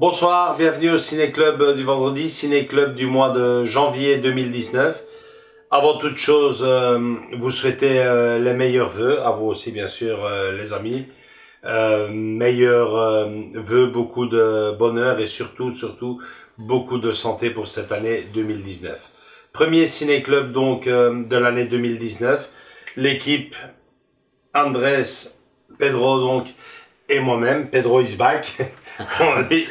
Bonsoir, bienvenue au Ciné-Club du vendredi, Ciné-Club du mois de janvier 2019. Avant toute chose, vous souhaitez les meilleurs vœux, à vous aussi bien sûr les amis. Meilleurs vœux, beaucoup de bonheur et surtout beaucoup de santé pour cette année 2019. Premier Ciné-Club donc de l'année 2019. L'équipe Andrés, Pedro donc et moi-même, Pedro is back. On dit,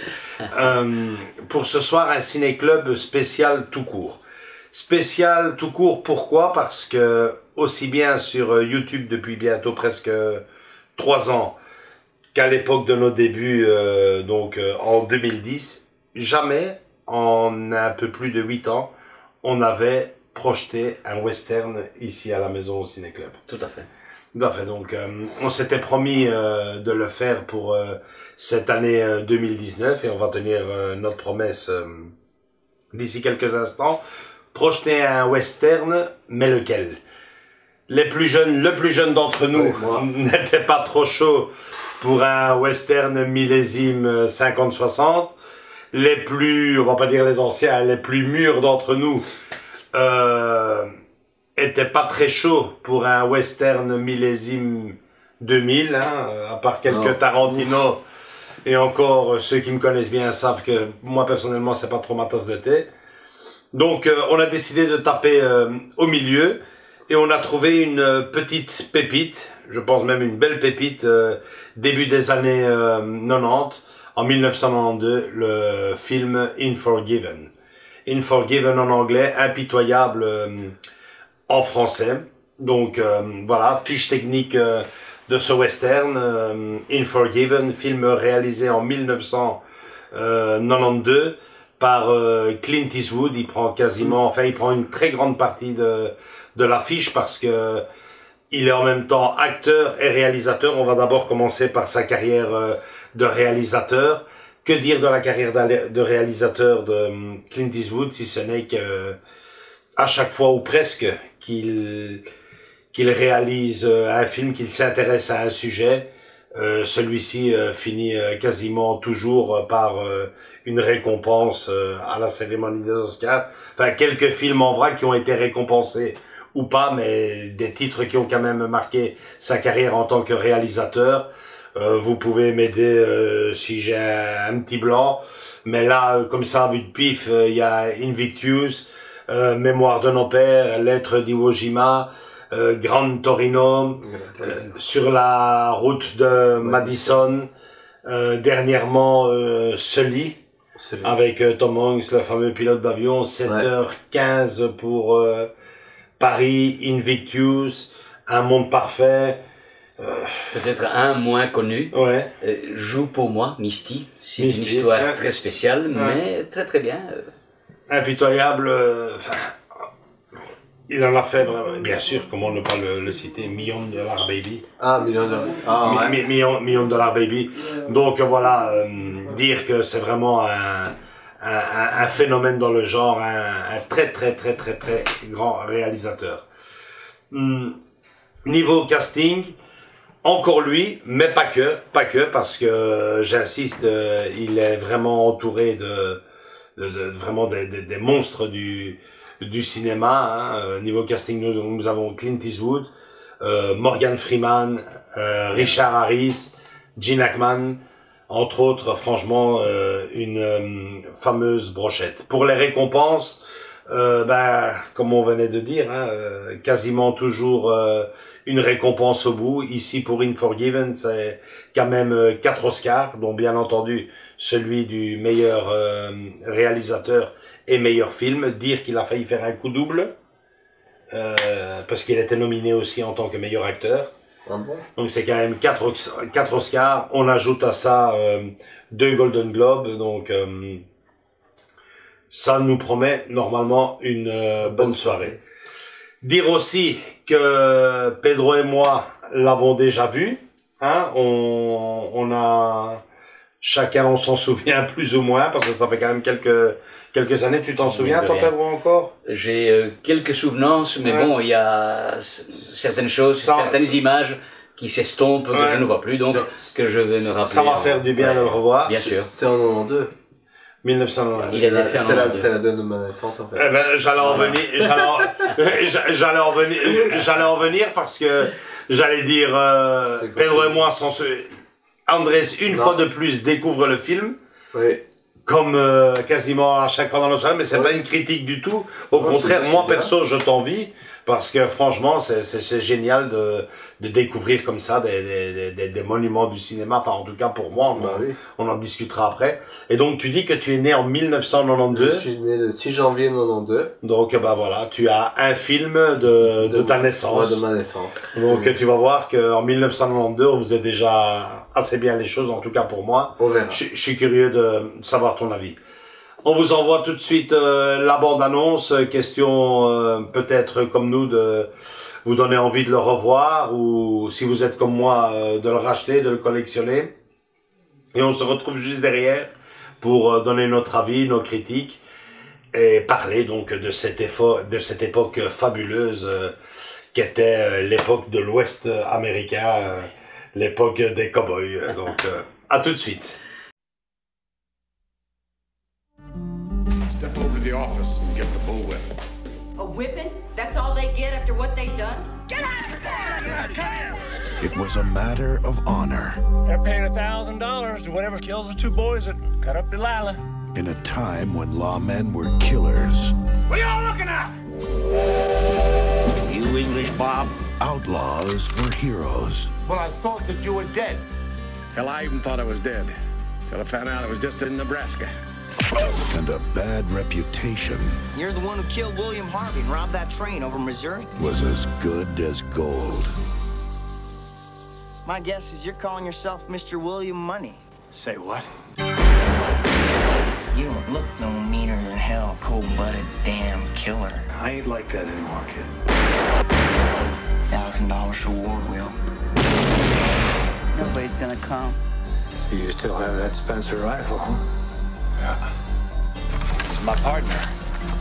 pour ce soir un ciné-club spécial tout court. Spécial tout court, pourquoi? Parce que aussi bien sur YouTube depuis bientôt presque 3 ans qu'à l'époque de nos débuts, en 2010, jamais en un peu plus de 8 ans, on avait projeté un western ici à la maison au ciné-club. Tout à fait. Donc, on s'était promis de le faire pour cette année 2019 et on va tenir notre promesse d'ici quelques instants. Projeter un western, mais lequel? Le plus jeune d'entre nous n'était pas trop chaud pour un western millésime 50-60. Les plus, on va pas dire les anciens, les plus mûrs d'entre nous était pas très chaud pour un western millésime 2000, hein, à part quelques Tarantino. Et encore, ceux qui me connaissent bien savent que moi personnellement c'est pas trop ma tasse de thé. Donc on a décidé de taper au milieu et on a trouvé une petite pépite, je pense même une belle pépite, début des années 90, en 1992, le film Unforgiven. Unforgiven en anglais, impitoyable en français. Donc voilà, fiche technique de ce western, Unforgiven, film réalisé en 1992 par Clint Eastwood. Il prend quasiment, il prend une très grande partie de l'affiche parce que il est en même temps acteur et réalisateur. On va d'abord commencer par sa carrière de réalisateur. Que dire de la carrière de réalisateur de Clint Eastwood si ce n'est que à chaque fois ou presque qu'il réalise un film, qu'il s'intéresse à un sujet, celui-ci finit quasiment toujours par une récompense à la cérémonie des Oscars. Enfin, quelques films en vrac qui ont été récompensés ou pas, mais des titres qui ont quand même marqué sa carrière en tant que réalisateur. Vous pouvez m'aider si j'ai un petit blanc, mais là, comme ça, vu de pif, il y a Invictus, Mémoire de nos pères, Lettres d'Iwo Jima, Grand Torino, Sur la route de Madison, dernièrement Sully, avec Tom Hanks, le fameux pilote d'avion, 7h15 pour Paris, Invictus, Un monde parfait. Peut-être un moins connu. Joue pour moi, Misty. C'est une histoire très spéciale, mais très très bien. Impitoyable. Il en a fait vraiment, bien sûr, comment ne pas le citer, Million de Dollar Baby. Million de Dollars. Million de Dollar Baby. Donc voilà, dire que c'est vraiment un phénomène dans le genre, un très grand réalisateur. Niveau casting, encore lui, mais pas que, parce que j'insiste, il est vraiment entouré vraiment des monstres du cinéma. Niveau casting, nous avons Clint Eastwood, Morgan Freeman, Richard Harris, Gene Hackman, entre autres. Franchement, une fameuse brochette. Pour les récompenses, comme on venait de dire, quasiment toujours une récompense au bout. Ici pour Unforgiven, c'est quand même 4 Oscars, dont bien entendu celui du meilleur réalisateur et meilleur film. Dire qu'il a failli faire un coup double, parce qu'il était nominé aussi en tant que meilleur acteur. Donc c'est quand même 4 Oscars. On ajoute à ça 2 Golden Globes, donc ça nous promet normalement une bonne soirée. Dire aussi que Pedro et moi l'avons déjà vu, on a chacun, on s'en souvient plus ou moins parce que ça fait quand même quelques années. Tu t'en souviens toi, Pedro, encore? J'ai quelques souvenances, mais bon, il y a certaines choses, certaines images qui s'estompent, que je ne vois plus, donc que je vais me rappeler. Ça va faire du bien de le revoir. Bien sûr. C'est en 92. 1992. Il avait fait C'est la date de ma naissance, en fait. Eh ben, j'allais en venir parce que j'allais dire, Pedro et moi Andrés, une fois de plus, découvre le film. Oui. Comme quasiment à chaque fois dans notre soirée, mais c'est pas une critique du tout. Au contraire, moi perso, je t'envie parce que franchement, c'est génial de découvrir comme ça des monuments du cinéma. Enfin, en tout cas pour moi, on en discutera après. Et donc, tu dis que tu es né en 1992. Je suis né le 6 janvier 92. Donc, bah voilà, tu as un film de ta naissance. Ouais, de ma naissance. Donc, tu vas voir qu'en 1992, on faisait déjà assez bien les choses, en tout cas pour moi. On verra. Je suis curieux de savoir ton avis. On vous envoie tout de suite la bande-annonce, question peut-être comme nous de vous donner envie de le revoir ou si vous êtes comme moi de le racheter, de le collectionner. Et on se retrouve juste derrière pour donner notre avis, nos critiques et parler donc de cette époque fabuleuse qu'était l'époque de l'Ouest américain, l'époque des cow-boys. Donc à tout de suite. Step over to the office and get the bullwhip. A whipping? That's all they get after what they've done? Get out of there! It was a matter of honor. They're paying $1,000 to whatever kills the two boys that cut up Delilah. In a time when lawmen were killers. What are y'all looking at? You English, Bob? Outlaws were heroes. Well, I thought that you were dead. Hell, I even thought I was dead. Till I found out I was just in Nebraska. And a bad reputation. You're the one who killed William Harvey and robbed that train over Missouri? Was as good as gold. My guess is you're calling yourself Mr. William Money. Say what? You don't look no meaner than hell, cold-blooded damn killer. I ain't like that anymore, kid. $1,000 reward, Will. Nobody's gonna come. So you still have that Spencer rifle, huh? Yeah. He's my partner.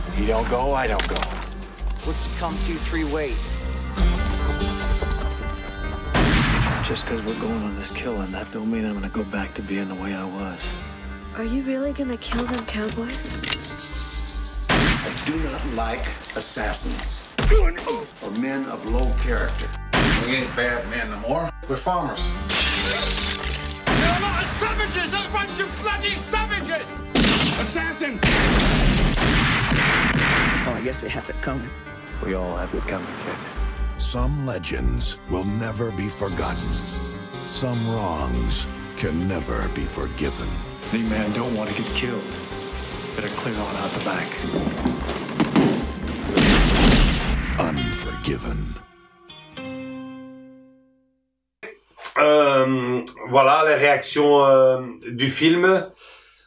If he don't go, I don't go. What's it come to 3 ways? Just because we're going on this killing, that don't mean I'm gonna go back to being the way I was. Are you really gonna kill them cowboys? I do not like assassins or men of low character. We ain't bad men no more. We're farmers. You're a lot of savages! A bunch of bloody savages! Assassins! Well, I guess they have it coming. We all have it coming, kid. Some legends will never be forgotten. Some wrongs can never be forgiven. Any man don't want to get killed. Better clear on out the back. Unforgiven. Voilà les réactions du film.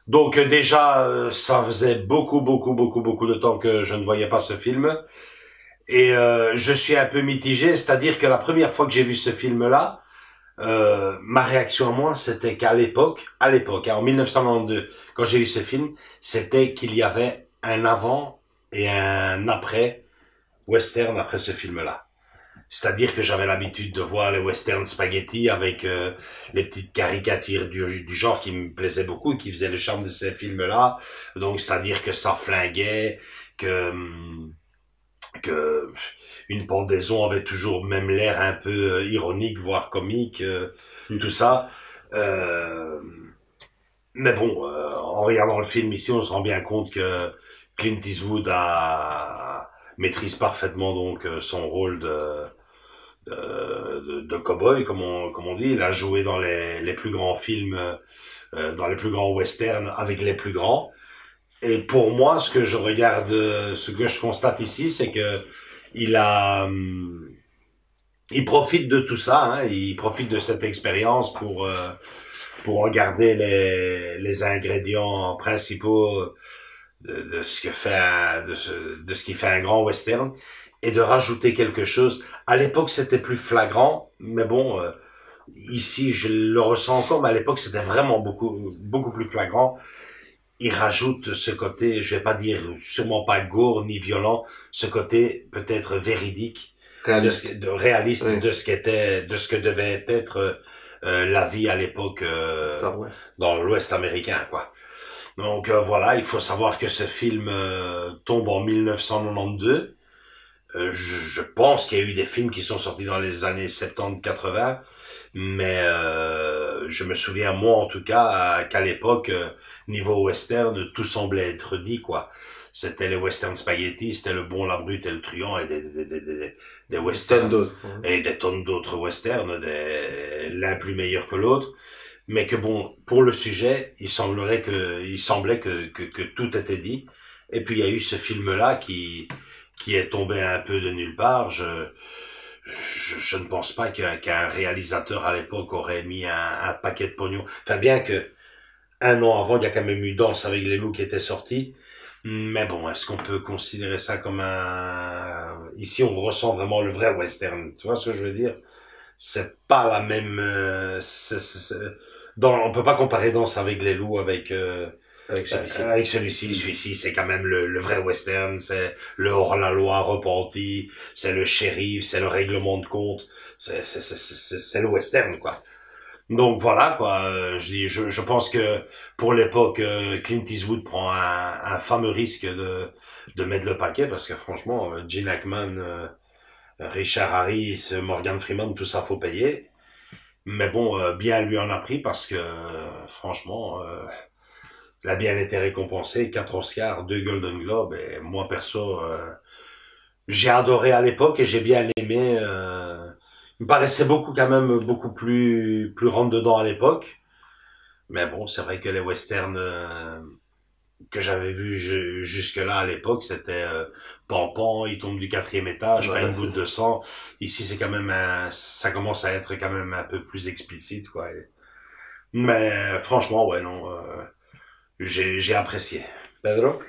Donc déjà, ça faisait beaucoup de temps que je ne voyais pas ce film. Et je suis un peu mitigé, c'est-à-dire que la première fois que j'ai vu ce film-là, ma réaction à moi, c'était qu'à l'époque, hein, en 1992, quand j'ai vu ce film, c'était qu'il y avait un avant et un après western après ce film-là. C'est-à-dire que j'avais l'habitude de voir les western spaghetti avec les petites caricatures du genre qui me plaisaient beaucoup, qui faisaient le charme de ces films-là. Donc, c'est-à-dire que ça flinguait, que une pendaison avait toujours même l'air un peu ironique, voire comique, tout ça. Mais bon, en regardant le film ici, on se rend bien compte que Clint Eastwood maîtrise parfaitement donc son rôle de cow-boy, comme on dit. Il a joué dans les plus grands films, dans les plus grands westerns avec les plus grands. Et pour moi, ce que je constate ici, c'est que il profite de tout ça, hein, il profite de cette expérience pour regarder les ingrédients principaux de ce qui fait un grand western et de rajouter quelque chose. À l'époque, c'était plus flagrant, mais bon, ici, je le ressens encore, mais à l'époque, c'était vraiment beaucoup plus flagrant. Il rajoute ce côté, je vais pas dire sûrement pas gore ni violent, ce côté peut-être véridique, réaliste oui. de ce que devait être la vie à l'époque dans l'Ouest américain, quoi. Donc voilà, il faut savoir que ce film tombe en 1992. Je pense qu'il y a eu des films qui sont sortis dans les années 70-80, mais je me souviens, moi en tout cas, qu'à l'époque, niveau western, tout semblait être dit, quoi. C'était les western spaghetti, c'était le bon, la brute et le truand, et des westerns, et des tonnes d'autres westerns, l'un plus meilleur que l'autre. Mais que bon, pour le sujet, il semblait que tout était dit. Et puis il y a eu ce film-là qui est tombé un peu de nulle part. Je ne pense pas qu'un réalisateur à l'époque aurait mis un paquet de pognon. Enfin, bien que un an avant, il y a quand même eu Danse avec les loups qui était sorti. Mais bon, est-ce qu'on peut considérer ça comme un... Ici, on ressent vraiment le vrai western. Tu vois ce que je veux dire? C'est pas la même... on peut pas comparer Danse avec les loups avec celui-ci. Celui-ci, c'est quand même le vrai western. C'est le hors-la-loi repenti. C'est le shérif. C'est le règlement de compte. C'est le western, quoi. Donc voilà, quoi. Je pense que pour l'époque, Clint Eastwood prend un fameux risque de mettre le paquet, parce que franchement, Gene Hackman, Richard Harris, Morgan Freeman, tout ça faut payer. Mais bon, bien lui en a pris, parce que franchement, il a bien été récompensé. 4 Oscars, 2 Golden Globes, et moi perso, j'ai adoré à l'époque et j'ai bien aimé. Il me paraissait beaucoup plus rentre dedans à l'époque. Mais bon, c'est vrai que les westerns que j'avais vus jusque-là à l'époque, c'était Pan, il tombe du 4e étage, pas une goutte de sang. Ici, c'est quand même ça commence à être quand même un peu plus explicite, quoi. Mais franchement, ouais, non, j'ai apprécié. Pedro?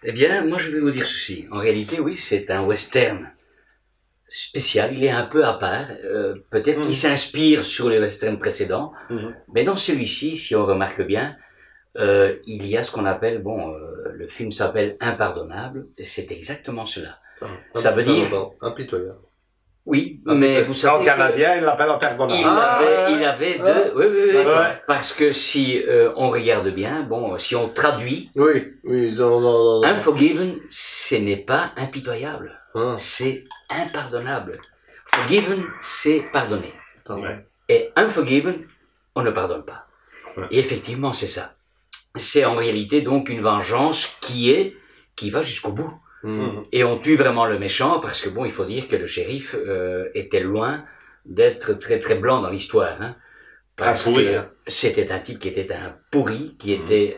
Eh bien, moi, je vais vous dire ceci. En réalité, oui, c'est un western spécial, il est un peu à part, peut-être qu'il s'inspire sur les westerns précédents, mais dans celui-ci, si on remarque bien, il y a ce qu'on appelle, le film s'appelle Impardonnable, et c'est exactement cela. Ça veut dire... Impitoyable. Oui, mais vous savez... En canadien, il l'appelle Impardonnable. Il avait deux... Oui. Ouais. Parce que si on regarde bien, si on traduit... Oui. Unforgiven, ce n'est pas impitoyable. C'est impardonnable. Forgiven, c'est pardonner. Ouais. Et unforgiven, on ne pardonne pas. Ouais. Et effectivement, c'est ça. C'est en réalité donc une vengeance qui va jusqu'au bout. Et on tue vraiment le méchant, parce que il faut dire que le shérif était loin d'être très très blanc dans l'histoire. Hein, parce que c'était un type qui était un pourri, qui était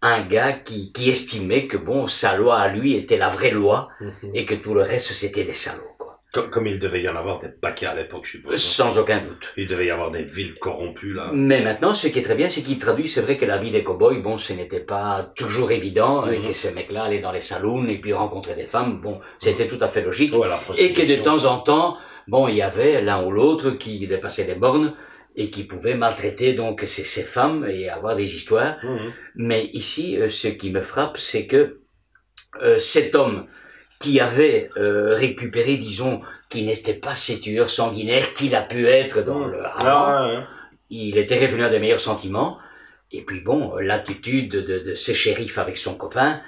un gars qui estimait que sa loi à lui était la vraie loi, et que tout le reste c'était des salauds, quoi. Comme il devait y en avoir des paquets à l'époque, je suppose. Sans aucun doute. Il devait y avoir des villes corrompues, là. Mais maintenant, ce qui est très bien, c'est qu'il traduit, c'est vrai que la vie des cow-boys, ce n'était pas toujours évident, et que ces mecs-là allaient dans les saloons, et puis rencontraient des femmes, c'était tout à fait logique. Et que de temps en temps, il y avait l'un ou l'autre qui dépassait les bornes, et qui pouvait maltraiter donc ces femmes et avoir des histoires. Mais ici, ce qui me frappe, c'est que cet homme qui avait récupéré, disons, qui n'était pas ces tueurs sanguinaires qu'il a pu être dans le avant, il était revenu à des meilleurs sentiments. Et puis l'attitude de ce shérif avec son copain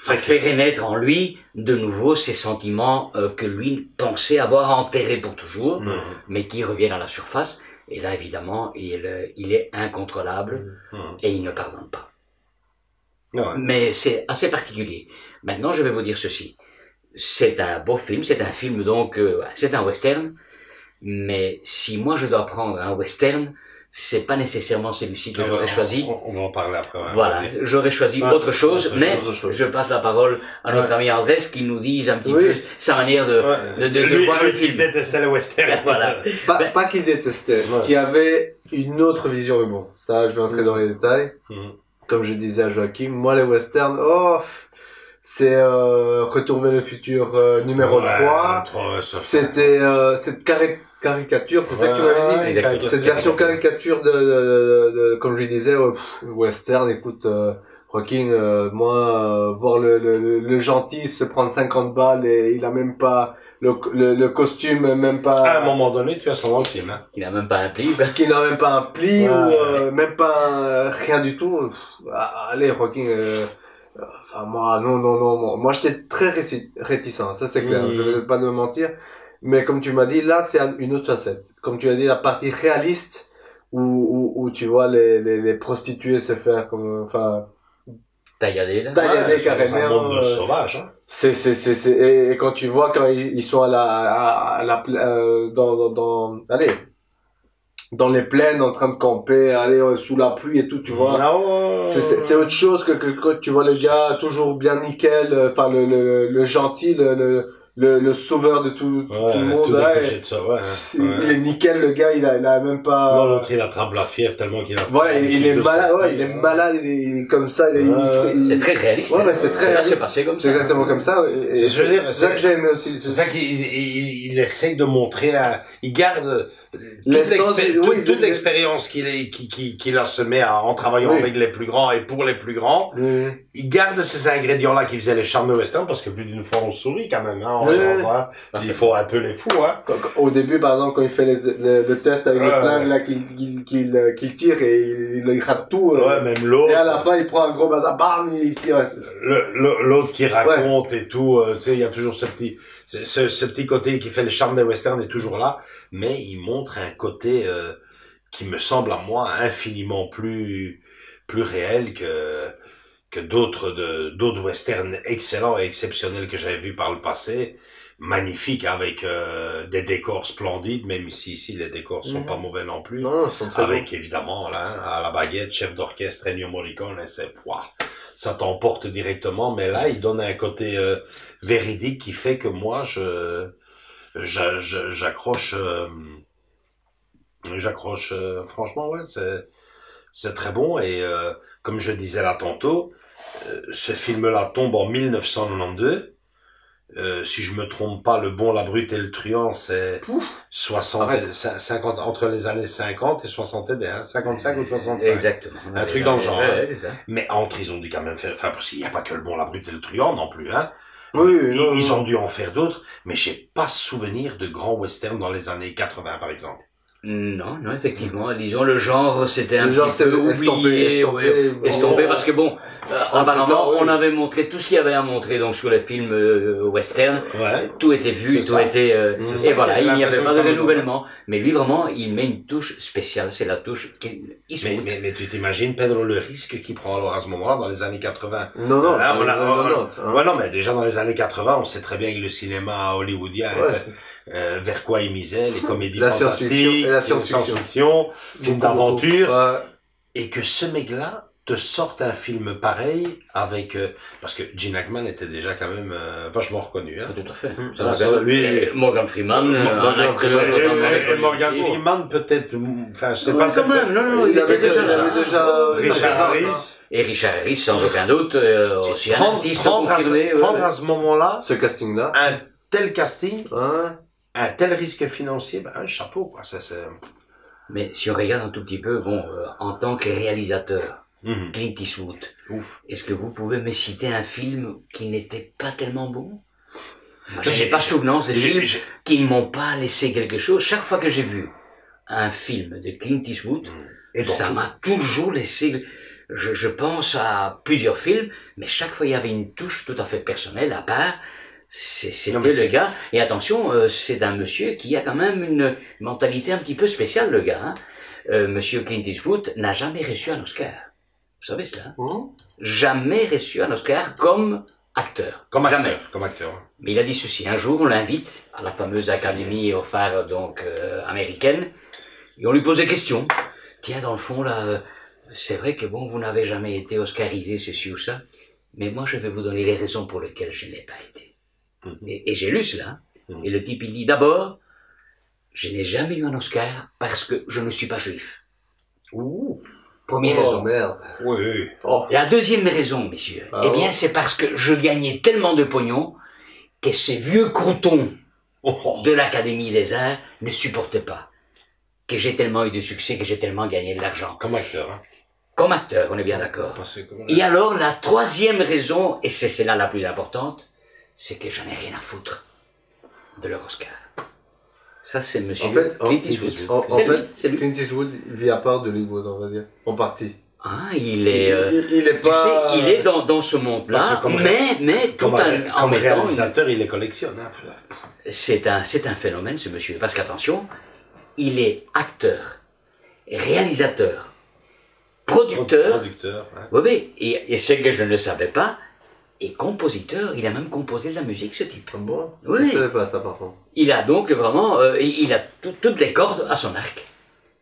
a fait renaître en lui de nouveau ces sentiments que lui pensait avoir enterrés pour toujours, mais qui reviennent à la surface. Et là, évidemment, il est incontrôlable et il ne pardonne pas. Mais c'est assez particulier. Maintenant, je vais vous dire ceci. C'est un beau film, c'est un film donc, c'est un western, mais si moi je dois prendre un western, c'est pas nécessairement celui-ci que j'aurais choisi. On va en parler après. Voilà, j'aurais choisi autre chose, mais je passe la parole à notre ami Andrés qui nous dise un petit peu sa manière de voir le film. Il détestait le western. Voilà. Pas qu'il détestait, qui avait une autre vision, mais bon, ça je vais entrer dans les détails. Comme je disais à Joachim, moi les westerns, c'est Retour vers le futur numéro 3. C'était cette caricature, c'est ça que tu m'avais dit. Cette version caricature de comme je disais, western. Écoute, Joaquin, moi, voir le gentil se prendre 50 balles et il a même pas le costume même pas... À un moment donné, tu as ça dans le film, hein. Il n'a même pas un pli. Qui n'a même pas un pli, ou même pas rien du tout. Allez, Joaquin... Enfin, moi, non. Moi, j'étais très réticent, ça c'est clair, je vais pas me mentir. Mais comme tu m'as dit, là, c'est une autre facette. Comme tu as dit, la partie réaliste, où tu vois les prostituées se faire comme... Enfin... Taillader, là. Taillader carrément. C'est un monde de sauvage, hein. Et quand tu vois quand ils sont dans les plaines en train de camper, sous la pluie et tout, tu vois. C'est autre chose que quand tu vois le gars toujours bien nickel, enfin le gentil, le sauveur de tout le monde. Tout Ouais, de ça, ouais. Il est nickel, le gars, il a même pas... Non, l'autre, il attrape la fièvre tellement qu'il a... Voilà, il est malade, il est malade, il est comme ça, c'est très réaliste. Ouais, mais c'est très réaliste. C'est passé comme ça. C'est exactement comme ça. Et c'est ça que j'ai aimé aussi. C'est ça qu'il essaye de montrer, il garde toute l'expérience qu'il a semée en travaillant avec les plus grands et pour les plus grands. Il garde ces ingrédients-là qui faisaient les charmes de western, parce que plus d'une fois on sourit quand même, hein, il faut un peu les fous, hein. Au début, par exemple, quand il fait le test avec les flingues, là, qu'il tire et il rate tout. Même l'autre. Et à la fin, il prend un gros bazar, bam, il tire. L'autre qui raconte et tout, tu sais, il y a toujours ce petit côté qui fait le charme des westerns est toujours là, mais il montre un côté qui me semble à moi infiniment plus réel que d'autres westerns excellents et exceptionnels que j'avais vus par le passé, magnifiques, avec des décors splendides, même si ici les décors sont pas mauvais non plus, avec évidemment là à la baguette chef d'orchestre Ennio Morricone, c'est ça t'emporte directement, mais là il donne un côté véridique qui fait que moi j'accroche franchement, ouais, c'est très bon. Et comme je disais là tantôt, ce film-là tombe en 1992. Si je me trompe pas, Le Bon, la Brute et le Truand, c'est 50, entre les années 50 et 61, 55 ou 65. Exactement. Un truc dans le genre. Ouais, c'est ça. Mais entre, ils ont dû quand même faire, enfin, parce qu'il n'y a pas que Le Bon, la Brute et le Truand non plus, hein. Ils ont dû en faire d'autres, mais j'ai pas souvenir de grands westerns dans les années 80, par exemple. Non, effectivement. Disons, le genre, c'était un petit peu oublié, estompé, parce que bon, apparemment, on avait montré tout ce qu'il y avait à montrer, donc, sur les films western. Tout était vu, tout était, et voilà, il n'y avait pas de renouvellement. Mais lui, vraiment, il met une touche spéciale, c'est la touche mais tu t'imagines, Pedro, le risque qu'il prend alors à ce moment-là, dans les années 80. Non, mais déjà dans les années 80, on sait très bien que le cinéma hollywoodien vers quoi il misait, les comédies fantastiques, la science-fiction, films d'aventure, et que ce mec-là te sorte un film pareil avec parce que Gene Hackman était déjà quand même vachement reconnu, hein. Tout à fait. Morgan Freeman, Morgan Freeman peut-être, enfin je sais pas. Quand même, non, il avait déjà Richard Harris. Et Richard Harris, sans aucun doute, aussi un artiste confirmé. Prendre à ce moment-là, ce casting-là, un tel casting, un tel risque financier, un chapeau, quoi. Mais si on regarde un tout petit peu, en tant que réalisateur, Clint Eastwood, est-ce que vous pouvez me citer un film qui n'était pas tellement bon? J'ai pas souvenance de films qui ne m'ont pas laissé quelque chose. Chaque fois que j'ai vu un film de Clint Eastwood, ça m'a toujours laissé... Je pense à plusieurs films, mais chaque fois il y avait une touche tout à fait personnelle à part. C'était le gars. Et attention, c'est un monsieur qui a quand même une mentalité un petit peu spéciale, le gars. Monsieur Clint Eastwood n'a jamais reçu un Oscar. Vous savez cela? Jamais reçu un Oscar comme acteur. Comme acteur. Mais il a dit ceci. Un jour, on l'invite à la fameuse académie au phare, donc, américaine. Et on lui pose des questions. Tiens, dans le fond, là, c'est vrai que vous n'avez jamais été oscarisé, ceci ou ça. Mais moi, je vais vous donner les raisons pour lesquelles je n'ai pas été. Et j'ai lu cela. Et le type, il dit, d'abord, je n'ai jamais eu un Oscar parce que je ne suis pas juif. Première raison. Merde. La deuxième raison, messieurs, eh bien, c'est parce que je gagnais tellement de pognon que ces vieux croutons de l'Académie des Arts ne supportaient pas. Que j'ai tellement eu de succès, que j'ai tellement gagné de l'argent. Comme acteur, hein. Comme acteur, on est bien d'accord. Et alors, la troisième raison, et c'est celle-là la plus importante, c'est que j'en ai rien à foutre. de leur Oscar. Ça, c'est monsieur Clint Eastwood vit à part de Hollywood, on va dire. En partie. Ah, il est pas... Tu sais, il est dans ce monde-là, mais comme réalisateur, il les collectionne. Hein. C'est un phénomène, ce monsieur. Parce qu'attention, il est acteur, réalisateur, producteur. Oui, et ce que je ne savais pas, et compositeur. Il a même composé de la musique, ce type. Bon, oui. Je savais pas ça, par contre. Il a donc vraiment, il a toutes les cordes à son arc.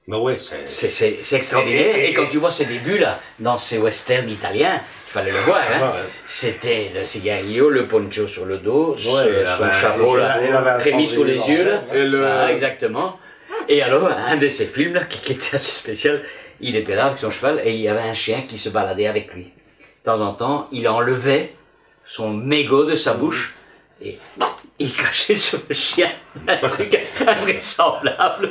Ben ouais, c'est extraordinaire. Et quand tu vois ses débuts là, dans ces westerns italiens, il fallait le voir. Hein. Ouais. C'était le cigarillo, le poncho sur le dos, son chapeau là, crémis sous les yeux là. Voilà, exactement. Et alors, un de ces films là, qui était assez spécial, il était là avec son cheval et il y avait un chien qui se baladait avec lui. De temps en temps, il enlevait son mégot de sa bouche et il cachait sur le chien un truc invraisemblable.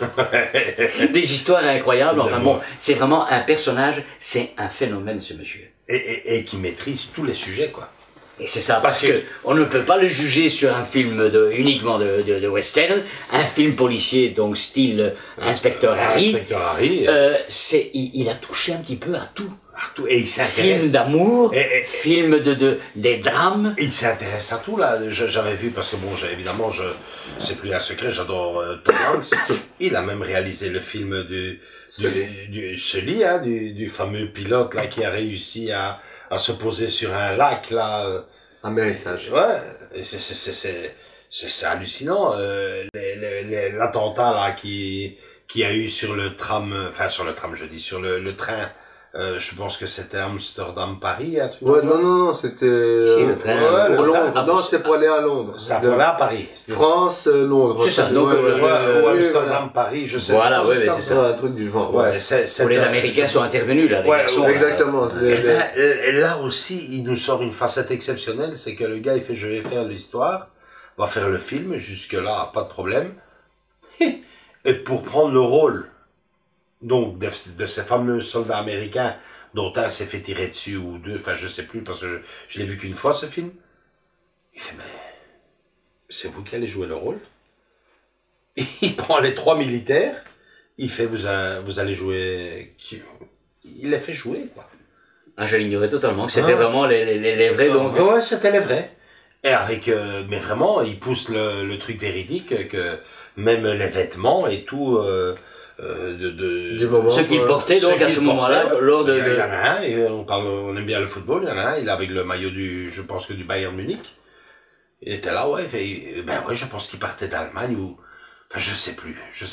Des histoires incroyables. Enfin bon, c'est vraiment un personnage, c'est un phénomène ce monsieur. Et qui maîtrise tous les sujets, quoi. Et c'est ça, parce que on ne peut pas le juger sur un film uniquement de western, un film policier, donc style Inspecteur Harry. Inspecteur Harry. Il a touché un petit peu à tout. Et il s'intéresse. Film d'amour, film des drames. Il s'intéresse à tout, là. J'avais vu, parce que bon, évidemment, c'est plus un secret, j'adore Tom Hanks. Il a même réalisé le film du fameux pilote, là, qui a réussi à se poser sur un lac, là. Amérissage. Ouais. C'est hallucinant, l'attentat, là, qui a eu sur le tram, sur le train. Je pense que c'était Amsterdam-Paris, hein, non, c'était... le train. Pour Londres. Non, c'était pour aller à Londres. C'était pour aller à Paris. France, Londres. C'est ça, donc... ou Amsterdam-Paris, je sais pas. Voilà, c'est ça. Un truc du genre. Ouais, pour les Américains sont intervenus, là, les garçons. Exactement. Et là aussi, il nous sort une facette exceptionnelle, c'est que le gars, il fait, je vais faire l'histoire, va faire le film, jusque-là, pas de problème. Et pour prendre le rôle, donc, de ces fameux soldats américains, dont un s'est fait tirer dessus, ou deux, enfin, je sais plus, parce que je l'ai vu qu'une fois, ce film. Il fait, mais, c'est vous qui allez jouer le rôle? Il prend les 3 militaires, il fait, vous allez jouer, il les fait jouer, quoi. Ah, je l'ignorais totalement, que c'était vraiment les vrais, donc. Ouais, c'était les vrais. Et avec, mais vraiment, il pousse le truc véridique, que même les vêtements et tout, du moment, ce qu'il portait donc à ce moment-là, lors de... Il y en a un, et on aime bien le football, il y en a un, il est avec le maillot je pense que du Bayern Munich. Il était là, je pense qu'il partait d'Allemagne ou, enfin, je sais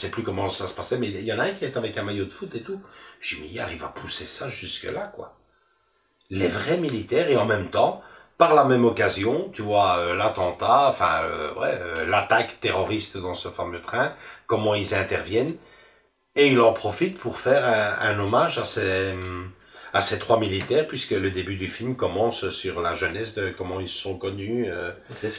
plus comment ça se passait, mais il y en a un qui est avec un maillot de foot et tout. J'ai dit, mais il arrive à pousser ça jusque là, quoi. Les vrais militaires, et en même temps, par la même occasion, tu vois, l'attentat, l'attaque terroriste dans ce fameux train, comment ils interviennent. Et il en profite pour faire un hommage à ces 3 militaires, puisque le début du film commence sur la jeunesse de comment ils se sont connus,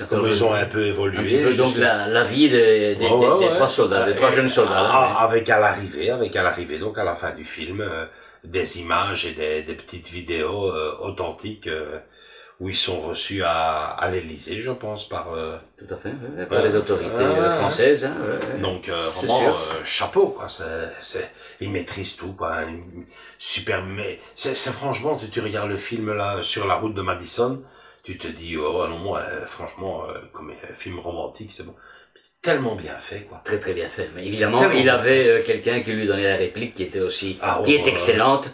comment ils ont un peu évolué. Un petit peu, donc la vie des 3 soldats, des 3 jeunes soldats. Avec à l'arrivée, donc à la fin du film, des images et des petites vidéos authentiques où ils sont reçus à l'Élysée, je pense, par... Tout à fait, par les autorités françaises. Hein, donc, vraiment, chapeau, quoi. Ils maîtrisent tout, quoi. Super, mais c'est franchement, tu regardes le film, là, sur la route de Madison, tu te dis, oh non, moi, franchement, comme un film romantique, c'est bon. Tellement bien fait, quoi. Très, très bien fait. Mais évidemment, il avait quelqu'un qui lui donnait la réplique qui était aussi... qui est excellente.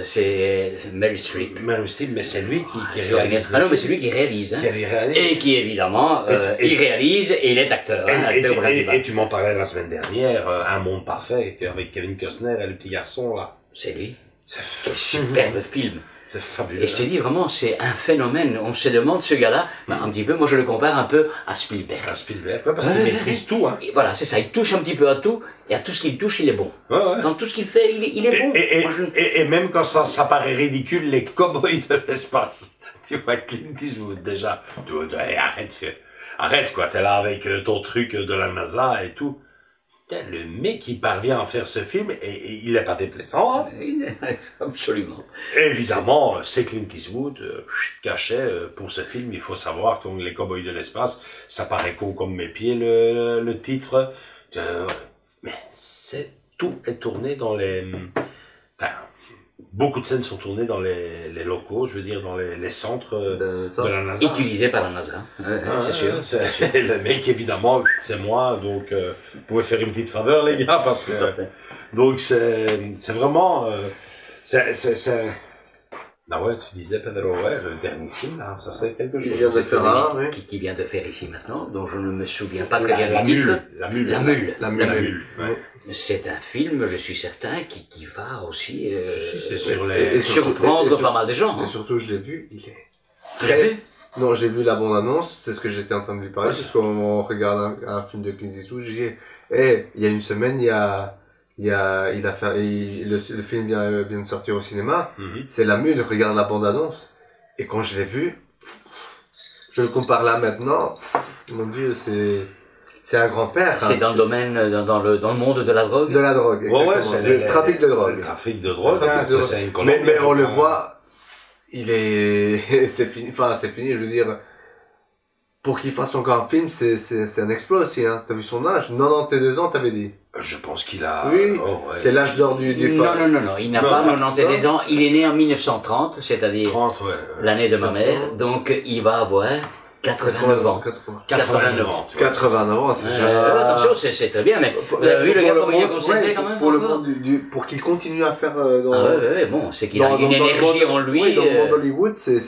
C'est Meryl Streep. Meryl Streep, mais c'est lui qui réalise. Ah non, mais c'est lui qui réalise. Hein. Et qui, évidemment, il réalise et il est acteur. Et tu m'en parlais la semaine dernière, Un monde parfait, avec Kevin Costner et le petit garçon, là. C'est lui. C'est un superbe film. C'est fabuleux. Et je te dis vraiment, c'est un phénomène. On se demande, ce gars-là, un petit peu, moi je le compare un peu à Spielberg. Parce qu'il maîtrise tout, hein. Et voilà, c'est ça, il touche un petit peu à tout, et à tout ce qu'il touche, il est bon. Dans tout ce qu'il fait, il est bon. Et même quand ça paraît ridicule, les cow-boys de l'espace. Tu vois, Clint Eastwood, déjà. Arrête, quoi, t'es là avec ton truc de la NASA et tout. le mec, il parvient à faire ce film et il n'est pas déplaisant. Hein. Absolument. Évidemment, c'est Clint Eastwood, cachet, pour ce film, il faut savoir que les Cowboys de l'espace, ça paraît con comme mes pieds, le titre. Mais tout est tourné dans les... Enfin, beaucoup de scènes sont tournées dans les locaux, je veux dire, dans les centres de la NASA. Utilisés par la NASA, c'est sûr. Le mec, évidemment, c'est moi, donc vous pouvez faire une petite faveur, les gars, parce que... Donc, c'est vraiment... Ah ouais, tu disais Pedro, ouais, le dernier film, là, ça c'est quelque chose. Qui vient de faire ici maintenant, dont je ne me souviens pas très bien du titre. La Mule. La Mule. Ouais. C'est un film, je suis certain, qui va aussi surprendre pas mal de gens. Et surtout, je l'ai vu, il est très... Non, j'ai vu la bande-annonce, c'est ce que j'étais en train de lui parler, parce qu'on regarde un film de Clint Eastwood, j'ai dit, il y a une semaine, le film vient de sortir au cinéma, c'est La Mule, regarde la bande-annonce, et quand je l'ai vu, je le compare là maintenant, mon Dieu, c'est un grand-père. C'est dans le domaine, dans le monde de la drogue. De la drogue, exactement. C'est le trafic de drogue. Le trafic de drogue, c'est une colombe. Mais on le voit, c'est fini, je veux dire, pour qu'il fasse encore un film, c'est un exploit aussi, hein. T'as vu son âge? 92 ans, t'avais dit. Je pense qu'il a... Oui, c'est l'âge d'or du Non, il n'a pas 92 ans, il est né en 1930, c'est-à-dire l'année de ma mère, donc il va avoir 89 ans. 89 ans. 89 ans, c'est déjà... Attention, c'est très bien, mais vous avez vu le gars comme il est conservé quand même? Pour qu'il continue à faire bon, c'est qu'il a une énergie en lui. Oui, dans le monde d'Hollywood, c'est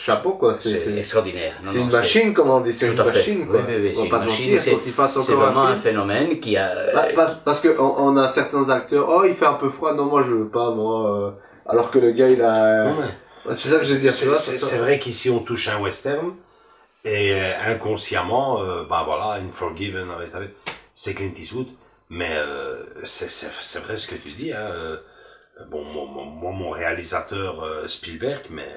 chapeau, quoi. C'est extraordinaire. C'est une machine, comme on dit, c'est une machine, quoi. Oui, c'est une machine, c'est vraiment un phénomène qui a... Parce que on a certains acteurs, il fait un peu froid, non, moi je veux pas, moi, alors que le gars, il a... C'est ça que je veux dire, c'est vrai qu'ici on touche un western, et inconsciemment, Unforgiven, c'est Clint Eastwood, mais c'est vrai ce que tu dis, hein. Bon, moi, mon réalisateur Spielberg, mais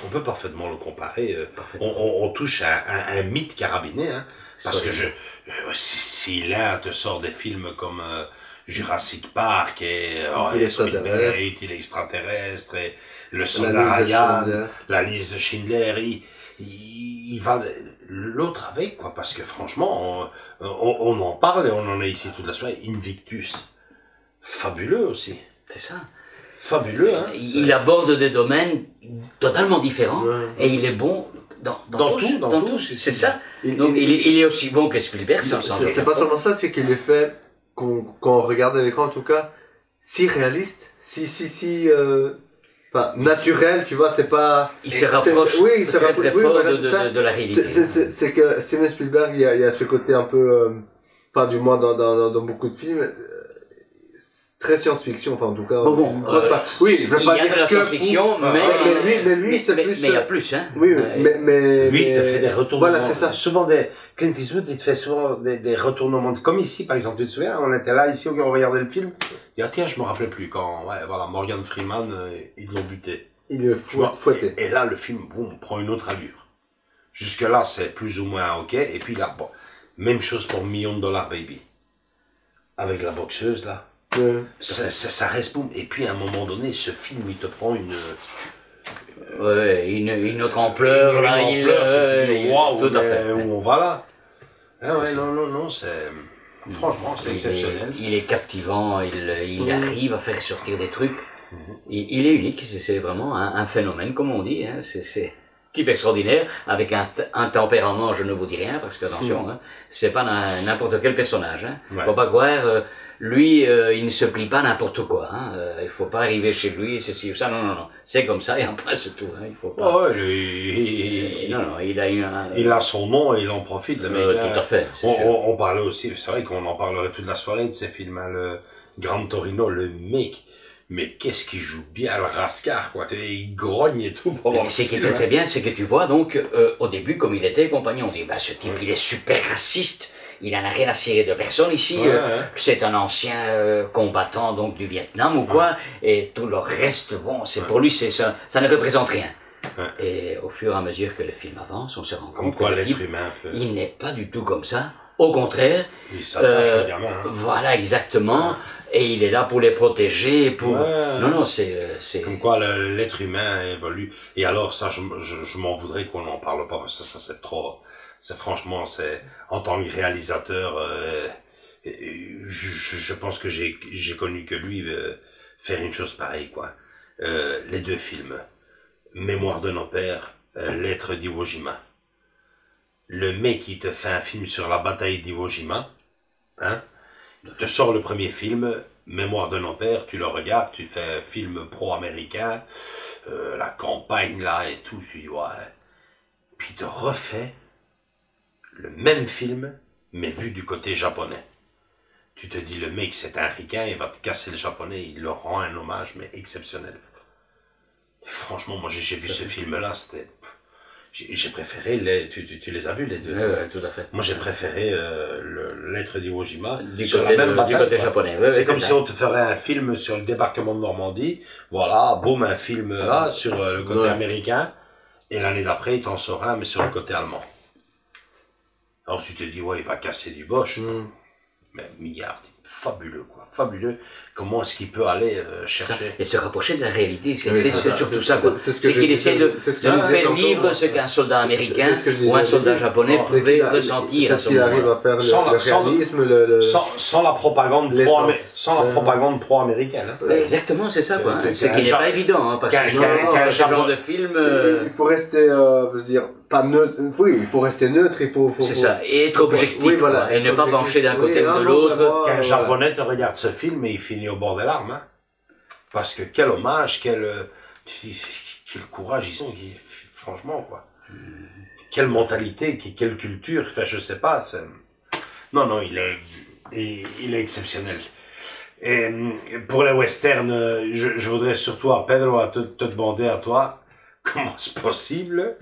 on peut parfaitement le comparer. On touche à un mythe carabiné, hein, parce que si l'un te sort des films comme Jurassic Park et l'extraterrestre et le soldat Ryan, la liste de Schindler, il va l'autre avec, quoi, parce que franchement, on en parle et on en est ici toute la soirée. Invictus, fabuleux aussi. C'est ça. Fabuleux, hein. Il aborde des domaines totalement différents et il est bon dans tout. C'est ça. Donc il est aussi bon que Spielberg. C'est pas seulement ça, c'est qu'il est fait, quand on regarde à l'écran en tout cas, si réaliste, naturel, tu vois, c'est pas... Il se rapproche très fort de la réalité. C'est que Steven Spielberg, il y a ce côté un peu, du moins dans beaucoup de films, très science-fiction, en tout cas. Oui, je veux pas dire de la science-fiction, mais lui, c'est plus... Mais il y a plus, hein. Oui, mais... Lui, il te fait des retournements. Voilà, c'est ça. Souvent Clint Eastwood, il te fait souvent des retournements. Comme ici, par exemple, tu te souviens, on était là, ici, on regardait le film. Il dit, tiens, je me rappelais plus quand, Morgan Freeman, ils l'ont buté. Il le fouettait. Et là, le film, boum, prend une autre allure. Jusque-là, c'est plus ou moins ok. Et puis là, même chose pour $1 Million Baby. Avec la boxeuse, là. Ça reste boum. Et puis à un moment donné, ce film il te prend une autre ampleur tout à fait. Où on va là. Non, c'est franchement c'est exceptionnel. Il est captivant, il arrive à faire sortir des trucs. Il est unique, c'est vraiment un phénomène comme on dit. Hein. C'est type extraordinaire avec un tempérament, je ne vous dis rien parce que attention, hein, c'est pas n'importe quel personnage. Hein. Faut pas croire. Lui, il ne se plie pas n'importe quoi. Hein. Il faut pas arriver chez lui, ceci ou ça. Non. C'est comme ça et après c'est tout. Hein. Il faut pas. Il a son nom et il en profite. Le mec. Tout à fait. On parlait aussi, c'est vrai qu'on en parlerait toute la soirée de ces films. Hein, le Gran Torino, le mec. Mais qu'est-ce qu'il joue bien le rascar, quoi. Il grogne et tout. Ce qui est très bien, c'est que tu vois donc au début comme il était compagnon, on dit ce type il est super raciste. Il en a rien à cirer de personne ici. C'est un ancien combattant donc du Vietnam ou quoi. Et tout le reste, c'est pour lui, ça ne représente rien. Et au fur et à mesure que le film avance, on se rend compte que le type, il n'est pas du tout comme ça. Au contraire. Il s'attache au gamin. Hein. Voilà, exactement. Et il est là pour les protéger, pour... Ouais. Non, c'est... Comme quoi l'être humain évolue. Et alors, ça, je m'en voudrais qu'on n'en parle pas, parce que ça c'est trop... Franchement, en tant que réalisateur, je pense que j'ai connu que lui faire une chose pareille, quoi. Les 2 films. Mémoire de nos pères, Lettre d'Iwo Jima. Le mec qui te fait un film sur la bataille d'Iwo Jima, hein, te sort le premier film, Mémoire de nos pères, tu le regardes, tu fais un film pro-américain, la campagne là et tout, tu dis ouais. Puis il te refait le même film, mais vu du côté japonais. Tu te dis, le mec c'est un ricain, il va te casser le japonais, il leur rend un hommage, mais exceptionnel. Et franchement, moi j'ai vu ce film-là, c'était... J'ai préféré tu les as vus les 2? Oui, tout à fait. Moi j'ai préféré Lettre d'Iwo Jima sur la même bataille. Du côté japonais. Ouais, c'est comme si on te ferait un film sur le débarquement de Normandie. Voilà, boum, un film là sur le côté américain. Et l'année d'après, il t'en sort un, mais sur le côté allemand. Alors tu te dis, ouais, il va casser du Bosch. Mais milliard, fabuleux, quoi. Fabuleux. Comment est-ce qu'il peut aller chercher... Et se rapprocher de la réalité, c'est surtout ça, quoi. C'est qu'il essaie de faire vivre ce qu'un soldat américain ou un soldat japonais pouvait ressentir. C'est ce qu'il arrive à faire, le réalisme, sans la propagande pro-américaine. Hein. Exactement, c'est ça, quoi. Ce qui n'est pas évident, hein, parce que ce genre de film... Il faut rester, je veux dire, pas neutre. Oui, il faut rester neutre, c'est ça, et être objectif, oui, voilà, et ne pas pencher d'un côté ou de l'autre. Qu'un japonais te regarde ce film et il finit au bord des larmes, hein. Parce que quel hommage, quel courage ils ont, franchement, quoi. Quelle mentalité, quelle culture, enfin, je sais pas, non, il est exceptionnel. Et pour les westerns, je voudrais surtout, Pedro, te demander à toi, comment c'est possible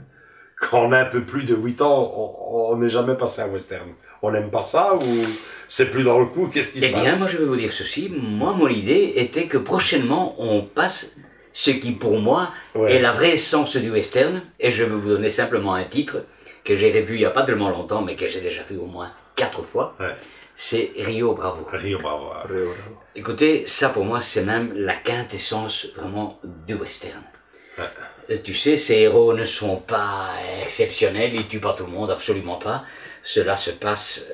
quand on a un peu plus de 8 ans, on n'est jamais passé à western? On n'aime pas ça ou c'est plus dans le coup? Qu'est-ce qui se passe? Eh bien, moi je vais vous dire ceci. Moi, mon idée était que prochainement, on passe ce qui, pour moi, est la vraie essence du western. Et je vais vous donner simplement un titre que j'ai revu il n'y a pas tellement longtemps, mais que j'ai déjà vu au moins 4 fois. Ouais. C'est Rio Bravo. Rio Bravo. Écoutez, ça pour moi, c'est même la quintessence vraiment du western. Ouais. Tu sais, ces héros ne sont pas exceptionnels, ils tuent pas tout le monde, absolument pas. Cela se passe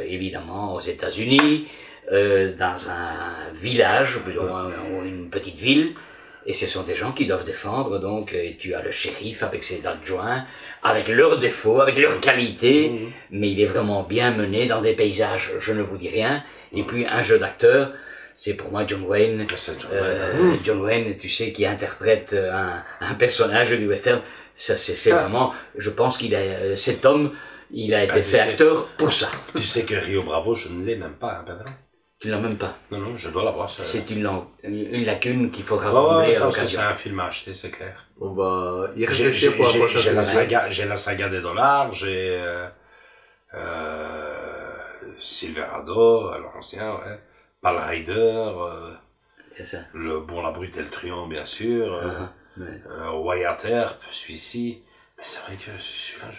évidemment aux États-Unis, dans un village, plus ou moins une petite ville, et ce sont des gens qui doivent défendre. Donc tu as le shérif avec ses adjoints, avec leurs défauts, avec leurs qualités, mais il est vraiment bien mené dans des paysages, je ne vous dis rien. Et puis un jeu d'acteur. C'est pour moi John Wayne. John Wayne, tu sais, qui interprète un personnage du western. Ça, c'est vraiment, je pense cet homme, il a été fait acteur pour ça. Tu sais que Rio Bravo, je ne l'ai même pas, hein, Pedro? Tu ne l'as même pas? Non, je dois l'avoir. C'est une lacune qu'il faudra combler à l'occasion. C'est un film à acheter, c'est clair. On va y réfléchir pour la prochaine semaine. J'ai la saga des dollars, j'ai Silverado, l'ancien, ouais. Pal Rider, La Brute et le Truand, bien sûr, Wyatt Earp, celui-ci. Mais c'est vrai que celui-là,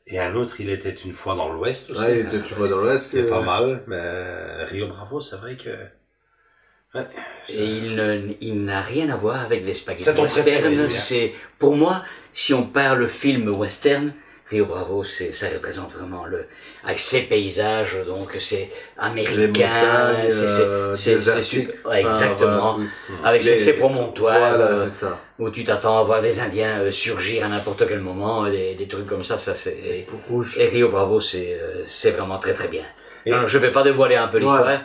et un autre, il était une fois dans l'Ouest aussi. Ouais, il était une fois dans l'Ouest. C'est pas mal, mais Rio Bravo, c'est vrai que... Ouais, et il n'a rien à voir avec les spaghettis western. C'est, pour moi, si on parle film western, Rio Bravo, ça représente vraiment avec ses paysages, donc c'est américain, c'est super, ouais, exactement, avec ses promontoires, voilà, ça. Où tu t'attends à voir des Indiens surgir à n'importe quel moment, des trucs comme ça c'est, et Rio Bravo, c'est vraiment très très bien. Alors, je vais pas dévoiler un peu l'histoire,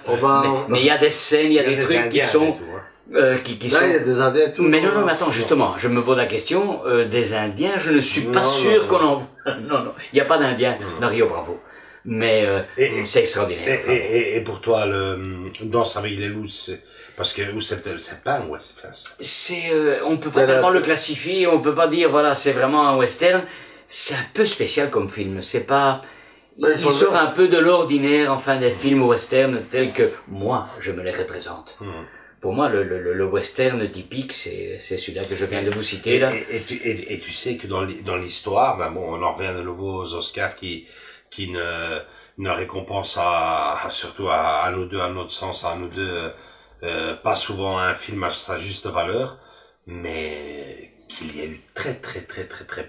mais il y a des scènes, il y a des trucs qui sont... qui là, il y a des Indiens et tout. Mais non, attends, justement, je me pose la question, des Indiens, je ne suis pas sûr qu'on en... Non, il n'y a pas d'Indiens dans Rio Bravo. Mais c'est extraordinaire. Et pour toi, Danse avec les loups, parce que c'est pas un western. On peut pas tellement le classifier, on peut pas dire, voilà, c'est vraiment un western. C'est un peu spécial comme film, c'est pas... Il sort un peu de l'ordinaire, enfin, des films western tels que moi, je me les représente. Pour moi, le western typique, c'est celui-là que je viens de vous citer, là. Et tu sais que dans l'histoire, ben bon, on en revient de nouveau aux Oscars qui ne récompense surtout à nous deux, à notre sens, à nous deux, pas souvent un film à sa juste valeur, mais qu'il y a eu très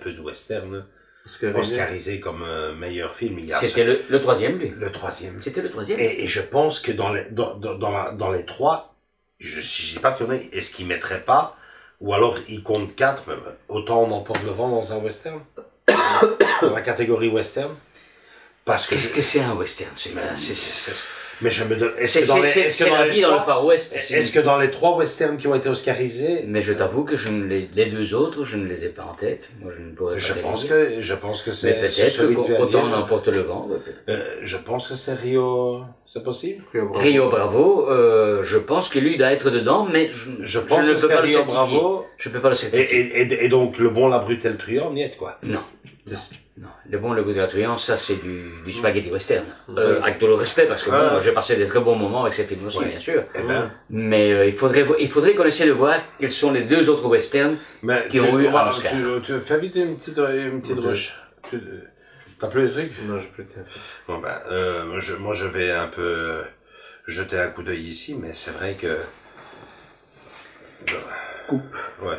peu de western oscarisé comme meilleur film. C'était le troisième, lui. Le troisième. C'était le troisième. Et je pense que dans les trois, je sais pas qu'il y en a, est-ce qu'ils mettraient pas, ou alors ils comptent 4, autant on emporte le vent dans un western, dans la catégorie western. Parce que Est-ce que c'est un western, celui-là? Mais je me donne. C'est la vie dans le Far West. Est-ce que dans les 3 westerns qui ont été oscarisés? Mais je t'avoue que les 2 autres, je ne les ai pas en tête. Moi, je ne pourrais pas. Je pense que c'est. Mais peut-être qu'autant on emporte le vent. Je pense que c'est Rio. C'est possible? Rio Bravo. Je pense que lui doit être dedans, mais je pense que c'est Rio Bravo. Je peux pas le certifier. Et donc le bon, la brute et le truand, niet quoi. Non. Non, le bon, le goût de la truand, ça c'est du spaghetti western. Avec tout le respect, parce que bon, j'ai passé des très bons moments avec ces films aussi, bien sûr. Mais il faudrait qu'on essaie de voir quels sont les 2 autres westerns qui ont eu un Oscar. Tu fais vite une petite rush. T'as plus de trucs? Non, j'ai plus de temps. Bon moi je vais un peu jeter un coup d'œil ici, mais c'est vrai que... Coupe. Ouais.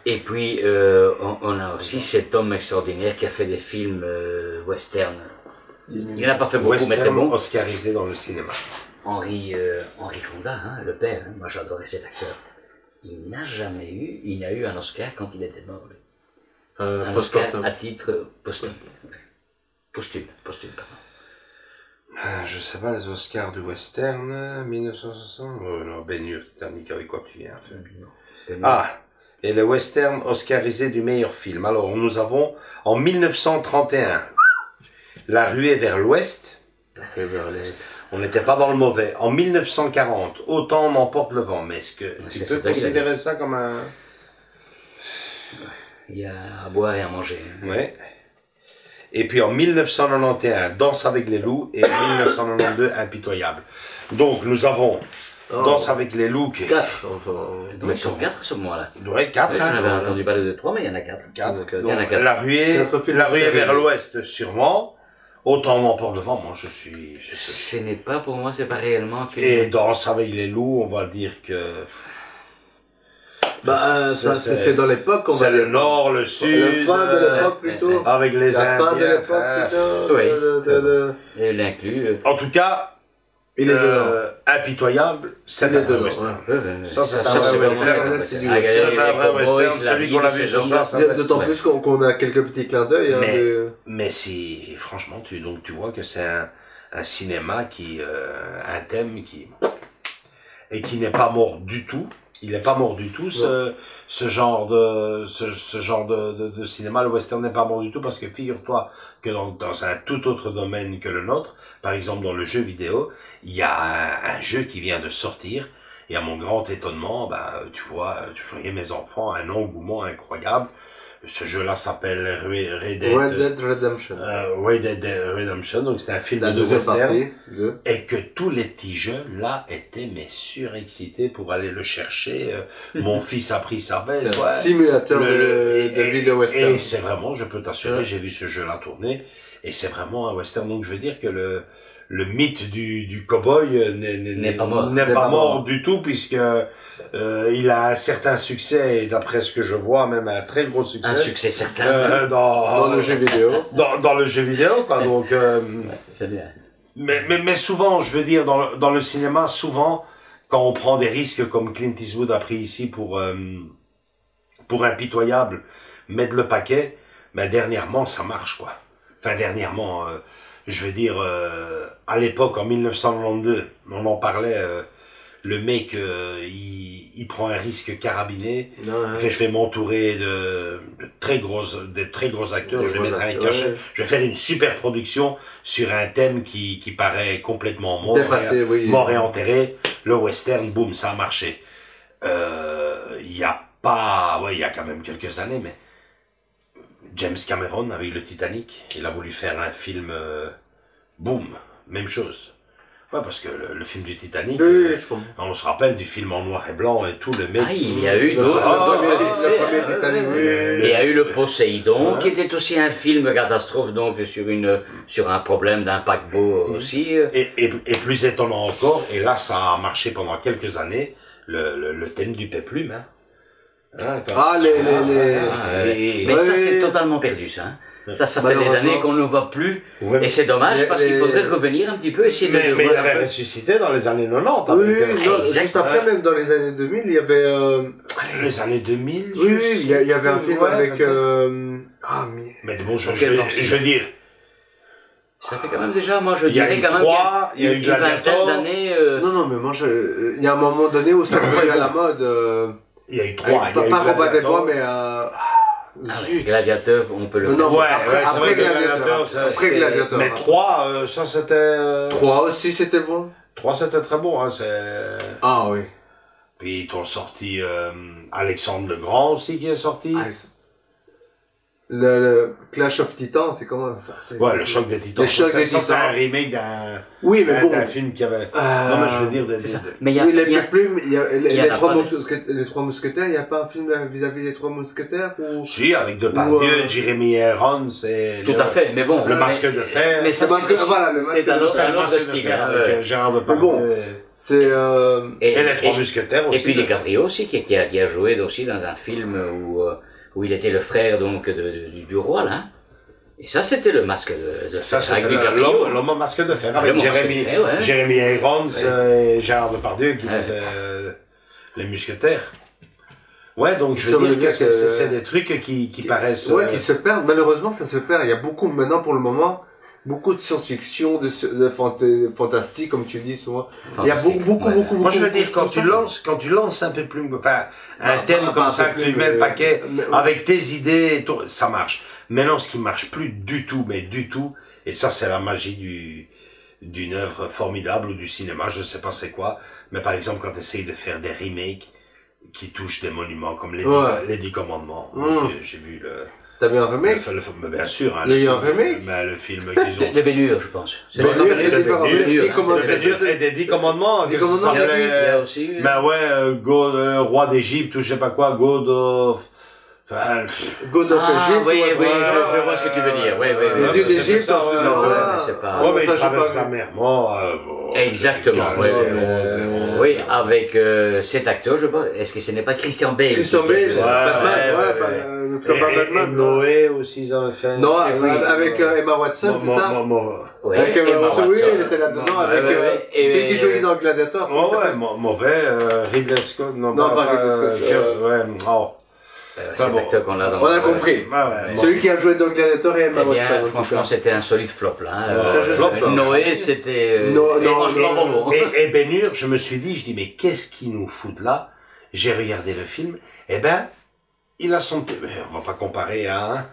Et puis, on a aussi cet homme extraordinaire qui a fait des films western. Il n'en a pas fait beaucoup, mais très bon. Oscarisé dans le cinéma. Henri Fonda, hein, le père. Hein, moi, j'adorais cet acteur. Il n'a eu un Oscar quand il était mort. Un Oscar à titre posthume. Posthume, pardon. Je sais pas, les Oscars du western, 1960. Oh non, Ben Hur, Titanic, avec quoi tu viens? Et le western oscarisé du meilleur film. Alors, nous avons, en 1931, La ruée vers l'ouest. On n'était pas dans le mauvais. En 1940, Autant m'emporte le vent. Mais est-ce que tu peux considérer ça comme un... Il y a à boire et à manger. Ouais. Et puis en 1991, Danse avec les loups. Et en 1992, Impitoyable. Donc, nous avons... Danse avec les loups. 4. Donc, ils sont 4 ce mois-là. Ouais, 4. J'en avais entendu parler de 3, mais il y en a 4. 4. Il y en a 4. La ruée vers l'ouest, sûrement. Autant m'emporte le vent, moi je suis... Ce n'est pas pour moi, c'est pas réellement... Et Danse avec les loups, on va dire que... c'est dans l'époque. C'est le nord, le sud. La fin de l'époque plutôt. Avec les Indiens. La fin de l'époque plutôt. Oui. Et l'inclut. En tout cas... Il est Impitoyable, c'est un vrai western. Ça, c'est un vrai western. C'est un vrai western, celui qu'on a vu ce soir. D'autant plus qu'on a quelques petits clins d'œil. Mais si, franchement, tu vois que c'est un cinéma qui, un thème qui n'est pas mort du tout. Il n'est pas mort du tout, ce genre de cinéma. Le western n'est pas mort du tout parce que figure-toi que dans un tout autre domaine que le nôtre, par exemple dans le jeu vidéo, il y a un jeu qui vient de sortir et à mon grand étonnement, tu voyais mes enfants, un engouement incroyable. Ce jeu-là s'appelle Red Dead Redemption. Red Dead Redemption, donc c'est un film de western. Et que tous les petits jeunes là étaient surexcités pour aller le chercher. Mon fils a pris sa veste. C'est un simulateur de vidéo western. Et c'est vraiment, je peux t'assurer, j'ai vu ce jeu-là tourner. Et c'est vraiment un western. Donc je veux dire que le mythe du cow-boy n'est pas mort du tout, puisque il a un certain succès, et d'après ce que je vois, même un très gros succès. Un succès certain. Dans le jeu vidéo. Dans le jeu vidéo, quoi. Donc, c'est bien. Mais souvent, je veux dire, dans le cinéma, souvent, quand on prend des risques comme Clint Eastwood a pris ici pour Impitoyable, mettre le paquet, dernièrement, ça marche, quoi. Enfin, dernièrement, je veux dire, à l'époque, en 1992, on en parlait, le mec, il prend un risque carabiné. Je vais m'entourer de très gros acteurs, je vais mettre un cachet, je vais faire une super production sur un thème qui paraît complètement mort, mort et enterré. Le western, boum, ça a marché. Il y a quand même quelques années, mais James Cameron avec le Titanic, il a voulu faire un film, boum, même chose. Ouais, parce que le film du Titanic, Oui, je comprends. on se rappelle du film en noir et blanc et tout, le mec... Ah, il y a eu... Il y a eu le Poséidon, qui était aussi un film catastrophe, donc sur un problème d'un paquebot aussi. Et plus étonnant encore, et là ça a marché pendant quelques années, le thème du péplum, hein. Mais ça c'est totalement perdu, ça. Hein. Ça fait des années qu'on ne le voit plus, et c'est dommage parce qu'il faudrait revenir un petit peu, essayer de mais il avait ressuscité dans les années 90. Oui, juste après, même dans les années 2000, il y avait... Les années 2000 Oui, il y avait un film avec... Mais bon, je veux dire... Ça fait quand même déjà, moi je dirais quand même il y a eu une vingtaine d'années... Non, mais moi, il y a un moment donné où ça revient à la mode... Il y a eu 3, pas Robin des Bois, mais... Gladiateur, on peut le mettre. Non, après Gladiateur. Après Gladiateur. Mais 3, ça c'était... 3 aussi c'était bon. 3 c'était très bon, hein, c'est... Ah oui. Puis ils t'ont sorti Alexandre le Grand aussi qui est sorti. Le Clash of Titans, c'est comment ça? Ouais, le Choc des Titans. C'est un remake d'un film qui avait... Non, mais je veux dire... Mais il y a les Trois Mousquetaires, il n'y a pas un film vis-à-vis des Trois Mousquetaires ou... Si, avec Depardieu, Jeremy Irons, c'est... Tout à fait, mais bon... Le Masque de Fer. Mais ça, c'est un autre style. Avec Gérard Depardieu. C'est et les Trois Mousquetaires aussi. Et puis DiCaprio aussi, qui a joué aussi dans un film où il était le frère donc du roi là. Et ça c'était le Masque de Fer avec DiCaprio. L'homme au Masque de Fer avec Jeremy Irons et Gérard Depardieu qui faisaient les Mousquetaires. Ouais, donc je veux dire que c'est des trucs qui paraissent... Ouais, qui se perdent. Malheureusement, ça se perd. Il y a beaucoup, maintenant, pour le moment, beaucoup de science-fiction, de fantastique, comme tu le dis souvent. Il y a beaucoup. Moi, je veux dire, quand tu lances un peu plus, enfin, un thème comme ça, que tu mets le paquet, avec tes idées et tout, ça marche. Maintenant, ce qui marche plus du tout, et ça, c'est la magie d'une œuvre formidable ou du cinéma, je sais pas c'est quoi, mais par exemple, quand tu essayes de faire des remakes qui touchent des monuments comme les 10 commandements, j'ai vu T'as vu un remake? Bien sûr. Il y a eu un remake? Le film qu'ils ont... Les Bénures, je pense. Les Bénures, c'est différent. Les Bénures et des 10 commandements. Il y a aussi eu... Ben ouais, roi d'Égypte ou je sais pas quoi, God of Égypte. Oui, je vois ce que tu veux dire. Oui. Le dieu d'Égypte, c'est pas... Ouais, mais il traverse la mer. Exactement, oui, avec cet acteur, je pense. Est-ce que ce n'est pas Christian Bale? Christian Bale, Batman. Noé aussi, ils avaient fait... Non, avec Emma Watson, c'est ça? Oui, avec Emma Watson, oui, elle était là-dedans, avec celui qui jouait dans le Gladiateur. Mauvais, Ridley Scott, non, pas Ridley Scott. On a compris. Celui qui a joué dans le Gladiateur et Emma Watson. Franchement, c'était un solide flop, là. Noé, c'était... franchement bon. Et Ben-Hur, je me suis dit, mais qu'est-ce qu'ils nous foutent là? J'ai regardé le film, il a son... On va pas comparer à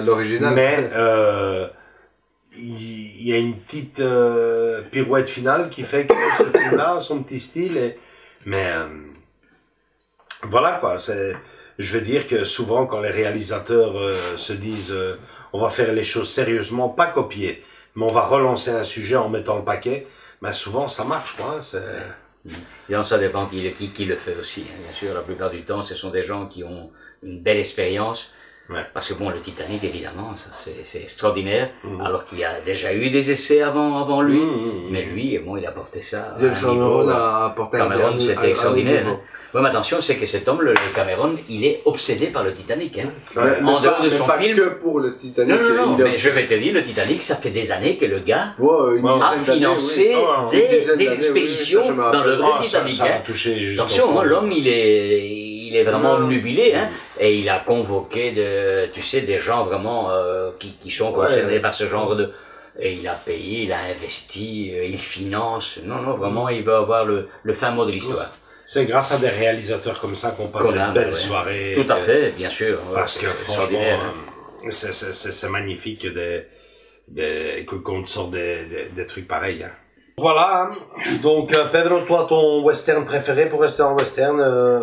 l'original. Mais il y a une petite pirouette finale qui fait que ce film-là, son petit style, mais voilà quoi, je veux dire que souvent quand les réalisateurs se disent on va faire les choses sérieusement, pas copier, mais on va relancer un sujet en mettant le paquet, ben souvent ça marche quoi. Et ça dépend qui le fait aussi. Bien sûr, la plupart du temps, ce sont des gens qui ont une belle expérience. Ouais. Parce que bon, le Titanic, évidemment, c'est extraordinaire. Alors qu'il y a déjà eu des essais avant lui. Mais lui, bon, il a porté ça. James Cameron a porté Cameron, c'était extraordinaire. Hein. Mais attention, c'est que cet homme, le Cameron, il est obsédé par le Titanic. Hein. En dehors de son film. Que pour le Titanic. Non, mais je vais te dire, le Titanic, ça fait des années que le gars a financé des expéditions dans le grand Titanic. Attention, l'homme, il est vraiment obnubilé, hein, et il a convoqué des gens vraiment qui sont concernés par ce genre de... Et il a payé, il a investi, il finance. Non, vraiment, il veut avoir le fin mot de l'histoire. C'est grâce à des réalisateurs comme ça qu'on passe de belles soirées. Tout à fait, bien sûr. Parce que franchement, c'est magnifique qu'on te sorte des trucs pareils. Hein. Voilà, donc Pedro, toi ton western préféré pour rester en western,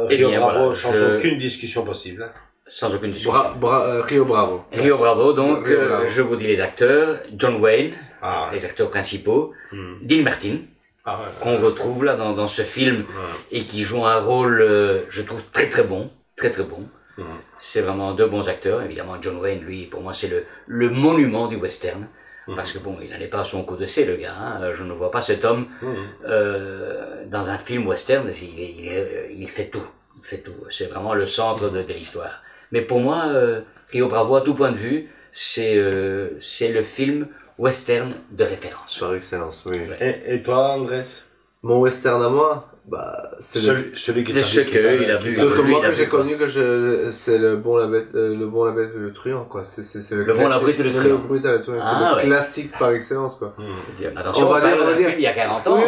Rio Bravo, sans aucune discussion possible. Sans aucune discussion. Rio Bravo. Rio Bravo, donc je vous dis les acteurs, John Wayne, les acteurs principaux, Dean Martin, qu'on retrouve là dans ce film, et qui joue un rôle, je trouve, très très bon, très très bon. C'est vraiment deux bons acteurs. Évidemment, John Wayne, lui, pour moi, c'est le monument du western. Parce que bon, il n'en est pas à son coup d'essai, le gars. Hein. Je ne vois pas cet homme dans un film western. Il fait tout. Il fait tout. C'est vraiment le centre de l'histoire. Mais pour moi, Rio Bravo, à tout point de vue, c'est le film western de référence. Par excellence, oui. Et toi, Andrés? Mon western à moi, c'est celui qui il a vu. Celui que moi que j'ai connu, c'est le bon, la bête et le truand, quoi. C'est le bon, la brute et le truand. C'est le classique par excellence, quoi. Attention, on va dire il y a 40 ans. Oui,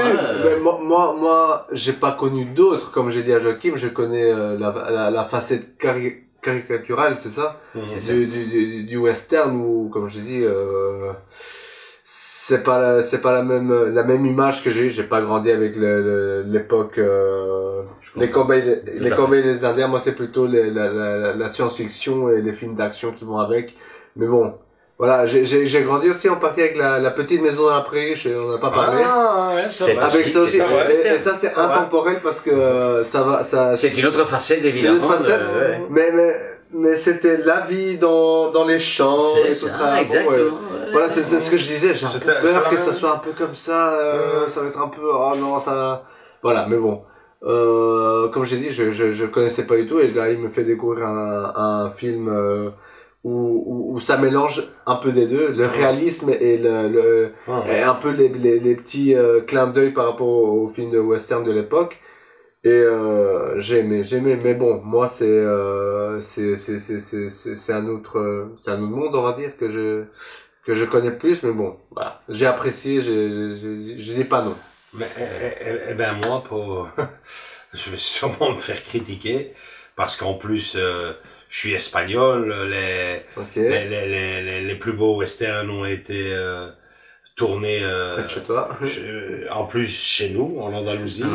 mais moi, j'ai pas connu d'autres, comme j'ai dit à Joachim, je connais la facette caricaturale, c'est ça? Du western où, comme je dis, c'est pas la même image que j'ai pas grandi avec l'époque les cowboys et les indiens. Moi, c'est plutôt la science-fiction et les films d'action qui vont avec. Mais bon, voilà, j'ai grandi aussi en partie avec la petite maison dans la prairie, on n'a pas parlé. Avec ça aussi. Et ça, c'est intemporel parce que c'est une autre facette, évidemment. C'est une autre facette, mais c'était la vie dans les champs et tout ça. Exactement. Voilà, c'est ce que je disais, j'ai un peu peur que ça soit un peu comme ça, ça va être un peu, oh non, ça, voilà, mais bon, comme j'ai dit, je connaissais pas du tout, et là, il me fait découvrir un film, où ça mélange un peu des deux, le réalisme et et un peu les petits, clins d'œil par rapport au film de western de l'époque. Et j'ai aimé, mais bon, moi c'est un autre monde, on va dire, que je connais plus, mais bon, voilà, j'ai apprécié, je dis pas non. Mais ben moi, je vais sûrement me faire critiquer parce qu'en plus je suis espagnol, les plus beaux westerns ont été tourné chez toi. En plus chez nous, en Andalousie.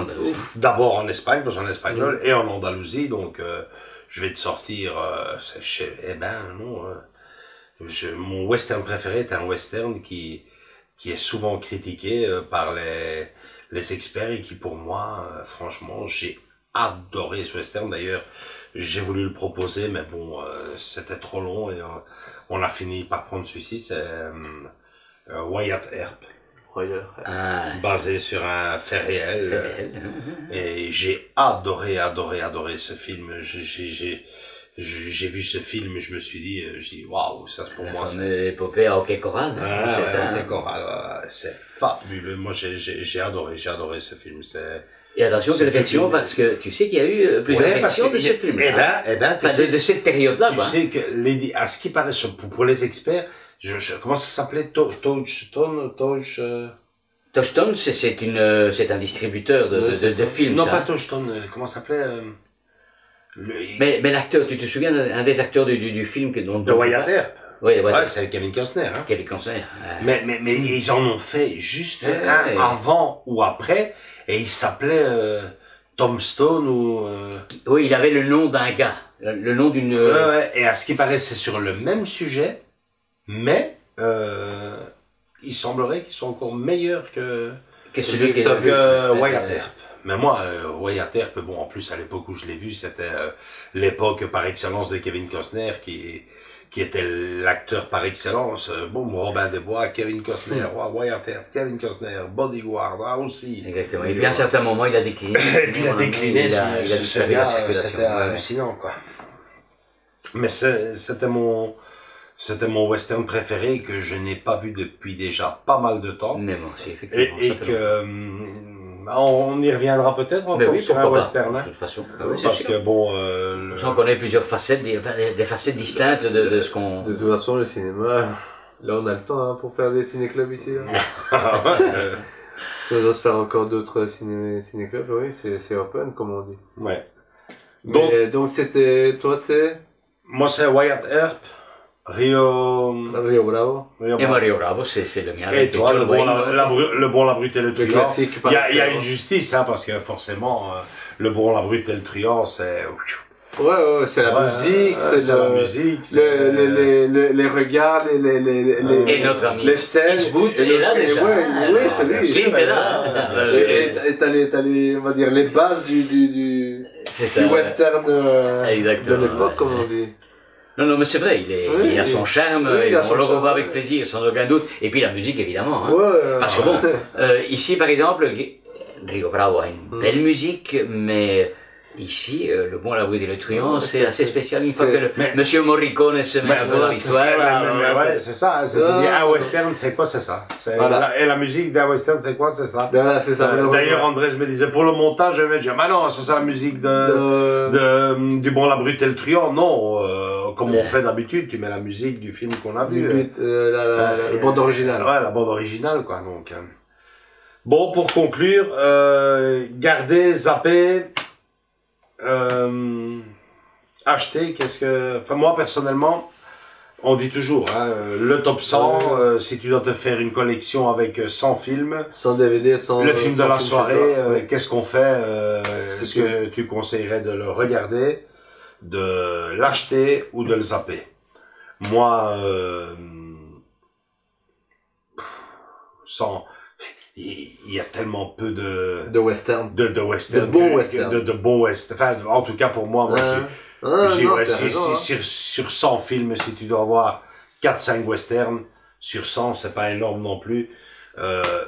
D'abord en Espagne, parce qu'en espagnol, et en Andalousie, donc je vais te sortir mon western préféré est un western qui est souvent critiqué par les experts et qui pour moi, franchement, j'ai adoré ce western. D'ailleurs, j'ai voulu le proposer, mais bon, c'était trop long et on a fini par prendre celui-ci, c'est Wyatt Earp, basé sur un fait réel. Et j'ai adoré ce film. J'ai vu ce film et je me suis dit, waouh, ça pour moi c'est épopée à Hockey Coral. Hockey Coral, c'est fabuleux. Moi j'ai adoré ce film. Et attention, quelle version, parce que tu sais qu'il y a eu plusieurs versions de ce film. De cette période-là. Tu sais que à ce qui paraît pour les experts, comment ça s'appelait? Touchstone, c'est un distributeur de films. Non, pas Touchstone, comment ça s'appelait? Mais l'acteur, tu te souviens un des acteurs du film de Wyatt Earp? Oui, c'est Kevin Costner. Hein. Kevin Costner. Mais ils en ont fait juste un avant ou après, et il s'appelait Tombstone ou... Oui, il avait le nom d'un gars, le nom d'une... et à ce qui paraît, c'est sur le même sujet, mais il semblerait qu'ils sont encore meilleurs que celui que Wyatt Earp. Mais moi, Wyatt Earp, bon, en plus, à l'époque où je l'ai vu, c'était l'époque par excellence de Kevin Costner, qui était l'acteur par excellence. Bon, Robin des Bois, Kevin Costner, Wyatt Earp, Kevin Costner, Bodyguard, aussi. Exactement. Et puis à un certain moment, il a décliné. Et puis il a décliné, c'était hallucinant, quoi. Mais c'était mon western préféré que je n'ai pas vu depuis déjà pas mal de temps. Mais bon, c'est effectivement. Et que, on y reviendra peut-être encore sur un western, de toute façon. Parce que bon, on connaît plusieurs facettes, des facettes distinctes de ce qu'on... De toute façon, le cinéma, là on a le temps, pour faire des ciné-clubs ici, là. Si on doit se faire encore d'autres ciné-clubs, oui, c'est open, comme on dit. Ouais. Donc c'était, toi c'est? Moi c'est Wyatt Earp, Rio Bravo. Et Rio Bravo, c'est le mien. Et toi, le bon, la brute et le truand. Il y a une justice, parce que forcément, le bon, la brute et le truand, Ouais, c'est la musique, c'est la musique, les regards, et notre ami les scènes. Eastwood est là déjà. Oui, c'est lui. Clint est là. Et t'as les, on va dire, les bases du western de l'époque, comme on dit. Non, mais c'est vrai, il a son charme, on le revoit avec plaisir, sans aucun doute. Et puis la musique, évidemment. Hein. Parce que bon, ici, par exemple, Rio Bravo a une belle musique, mais ici, Le Bon, la Brute et le Truand, c'est assez spécial. Une fois que Monsieur Morricone se met un peu dans l'histoire. Ouais, c'est ça. Un western, c'est quoi, c'est ça. Et la musique d'un western, c'est quoi, c'est ça. C'est ça. D'ailleurs, André, je me disais, pour le montage, je vais dire, bah non, c'est ça la musique du Bon, la Brute et le Truand. Non, comme on fait d'habitude, tu mets la musique du film qu'on a vu. La bande originale. Ouais, la bande originale, quoi. Donc, bon, pour conclure, garder, zapper, acheter, enfin, moi, personnellement, on dit toujours, hein, le top 100, si tu dois te faire une collection avec 100 films, 100 DVD, 100 le film de la soirée, qu'est-ce qu'on fait? Est-ce que tu conseillerais de le regarder, de l'acheter ou de le zapper? Moi, il y a tellement peu de western, de western, de bons western, de bons western. Enfin, en tout cas pour moi, sur 100 films, si tu dois avoir 4-5 westerns sur 100, c'est pas énorme non plus.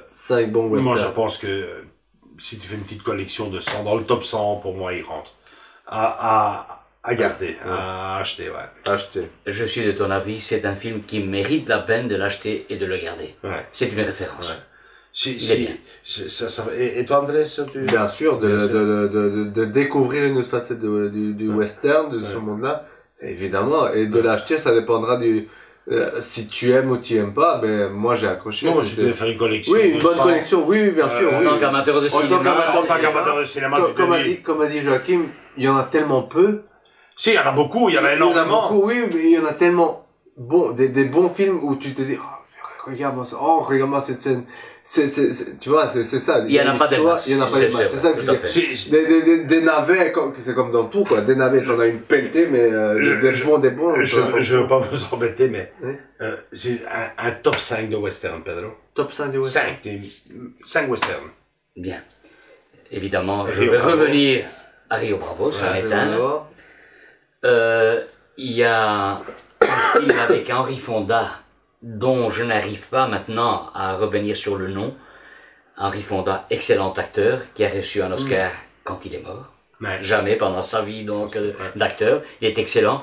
5 bons westerns. Moi, je pense que si tu fais une petite collection de 100 dans le top 100, pour moi, il rentre à garder, à acheter, Acheter. Je suis de ton avis, c'est un film qui mérite la peine de l'acheter et de le garder. C'est une référence. Et toi, André, Bien sûr, de découvrir une facette du western, de ce monde-là, évidemment, et de l'acheter, ça dépendra si tu aimes ou tu aimes pas, ben, moi j'ai accroché. Non, si tu veux faire une collection. Oui, une bonne collection, oui, bien sûr. En tant qu'amateur de cinéma. Comme a dit Joachim, il y en a tellement peu. Si, il y en a beaucoup, il y en a énormément. Il y en a beaucoup, oui, mais il y en a tellement des bons films où tu te dis, regarde-moi ça, regarde-moi cette scène. Tu vois, c'est ça. Il y en a pas de masse. Il y en a pas de masse. C'est ça que je dis. Des navets, c'est comme dans tout, quoi. Des navets, j'en ai une pelletée, mais, des bons. Je veux pas vous embêter, mais, c'est un top 5 de western, Pedro. Top 5 de western? 5 westerns. Bien. Évidemment, je vais revenir à Rio Bravo, ça est un. Il y a un film avec Henry Fonda, dont je n'arrive pas maintenant à revenir sur le nom. Henry Fonda, excellent acteur, qui a reçu un Oscar quand il est mort. Jamais pendant sa vie donc d'acteur. Il est excellent.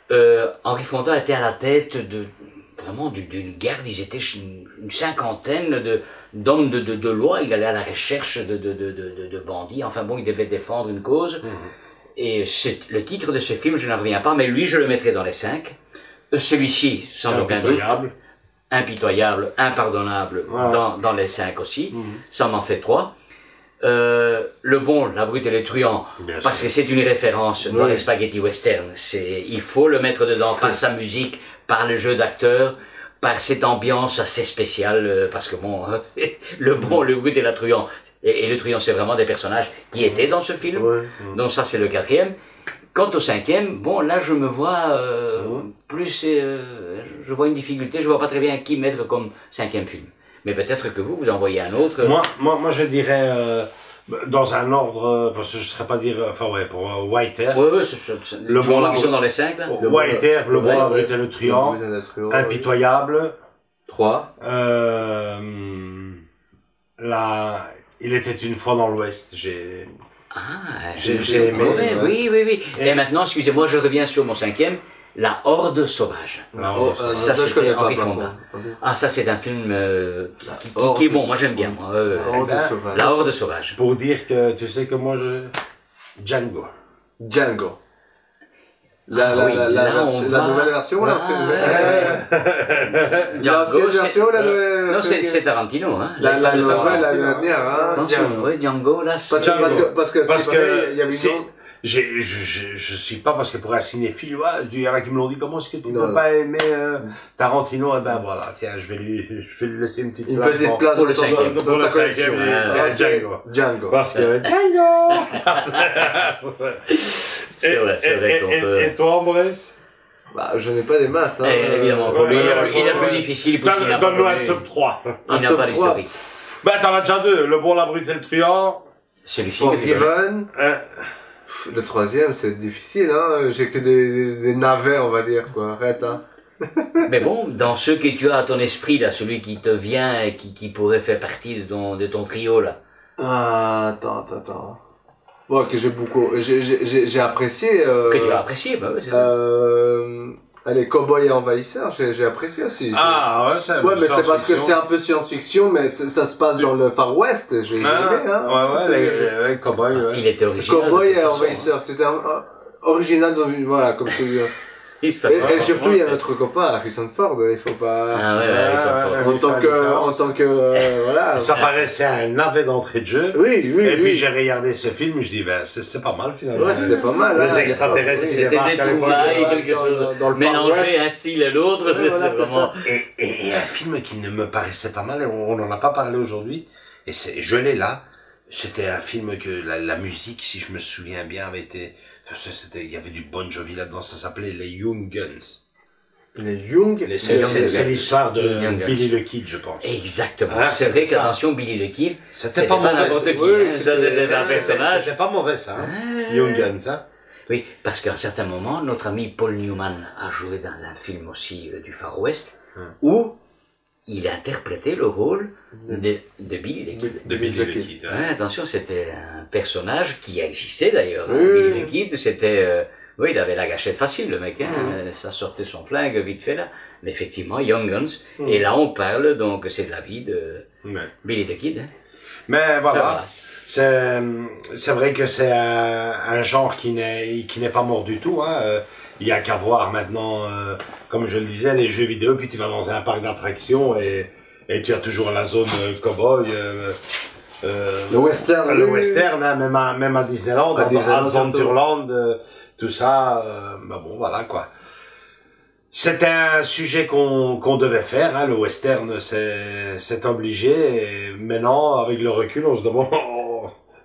Henry Fonda était à la tête d'une garde. Ils étaient une cinquantaine d'hommes de loi. Il allait à la recherche de bandits. Enfin bon, il devait défendre une cause. Et le titre de ce film, je n'en reviens pas, mais lui, je le mettrai dans les 5. Celui-ci, sans aucun doute. Impitoyable, impardonnable, dans les 5 aussi. Ça m'en fait 3. Le Bon, la Brute et le Truand, parce que c'est une référence dans les spaghetti western. Il faut le mettre dedans par sa musique, par le jeu d'acteur, par cette ambiance assez spéciale, parce que bon, le Bon, le Brute et le Truand, et le Truand, c'est vraiment des personnages qui étaient dans ce film. Donc ça, c'est le 4e. Quant au 5e, bon, là, je me vois plus, je vois une difficulté, je vois pas très bien qui mettre comme 5e film. Mais peut-être que vous en voyez un autre. Moi, je dirais, dans un ordre, parce que je ne saurais pas dire, pour White Air. Le Bon, ils sont dans les 5, là. White Air, Le Bon, la Brute et le Truand. Impitoyable. 3. Il était une fois dans l'Ouest, j'ai aimé. Oui. Et maintenant, excusez-moi, je reviens sur mon 5e, La Horde Sauvage. Ça, c'était Henry Fonda. Ça, c'est un film qui est bon, moi j'aime bien. La Horde Sauvage. Pour dire que, tu sais que moi, Django. La nouvelle version ou l'ancienne version ou la nouvelle version? Non, c'est Tarantino, hein. La dernière, hein. Attention, Django, là, parce que il y avait une autre. Je suis pas, parce que pour un cinéphile, il y en a qui me l'ont dit, comment est-ce que tu peux pas aimer Tarantino? Eh ben voilà, tiens, je vais lui laisser une petite place pour le 5e. Pour le 5e, Django. Django. Parce que Django! C'est vrai qu'on peut... Et toi, Andrés? Bah, je n'ai pas des masses, hein. Évidemment, pour lui, il est plus difficile. Donne-nous un top 3. Il n'a pas l'historique. Bah, t'en as déjà deux. Le bon, la brute et le truand. Celui-ci. Forgiven. Le troisième, c'est difficile, hein. J'ai que des navets, on va dire, quoi. Arrête, hein. Mais bon, dans ceux que tu as à ton esprit, là, celui qui te vient et qui pourrait faire partie de ton trio, là. Attends. Bon, que j'ai beaucoup, j'ai apprécié, Que tu as apprécié, bah ouais, c'est ça. Allez, Cowboy et Envahisseur, j'ai apprécié aussi. Ah, ouais, c'est mais c'est parce que c'est un peu science-fiction, mais ça se passe dans le Far West, j'ai aimé, hein. Ouais, les Cowboy, ouais. Il était original. Cowboy et Envahisseur, c'était original dans une, voilà, comme celui-là. Et surtout, il y a notre copain, Harrison Ford, il faut pas... Ah ouais, Harrison Ford. En tant que, voilà. Ça paraissait un navet d'entrée de jeu. Oui. Et puis j'ai regardé ce film, je dis, ben, c'est pas mal finalement. Ouais, c'était pas mal. Les extraterrestres, c'était des trouvailles, quelque chose. Mélanger un style à l'autre, c'est vraiment... Et un film qui ne me paraissait pas mal, on n'en a pas parlé aujourd'hui, et je l'ai là. C'était un film que la musique, si je me souviens bien, avait été... Il y avait du Bon Jovi là-dedans, ça s'appelait les Young Guns. Les Young... C'est l'histoire de Billy the Kid, je pense. Exactement. C'est vrai qu'attention, Billy the Kid, c'était pas n'importe qui. Ça, c'était un personnage. C'était pas mauvais, ça. Young Guns, hein. Oui, parce qu'à un certain moment, notre ami Paul Newman a joué dans un film aussi du Far West, où il a interprété le rôle de Billy the Kid. De Billy the Kid. Ouais, attention, c'était un personnage qui existait d'ailleurs. Billy the Kid, c'était... oui, il avait la gâchette facile, le mec. Hein. Ça sortait son flingue vite fait là. Mais effectivement, Young Guns. Et là, on parle, donc, c'est de la vie de Billy the Kid. Hein. Mais voilà. C'est vrai que c'est un genre qui n'est pas mort du tout. Hein. Il y a qu'à voir maintenant, comme je le disais, les jeux vidéo, puis tu vas dans un parc d'attractions et tu as toujours la zone cowboy. Le western. Le western, hein, même à Disneyland, à Adventureland, tout ça. Bah bon, voilà quoi. C'était un sujet qu'on devait faire, hein, le western, c'est obligé. Et maintenant, avec le recul, on se demande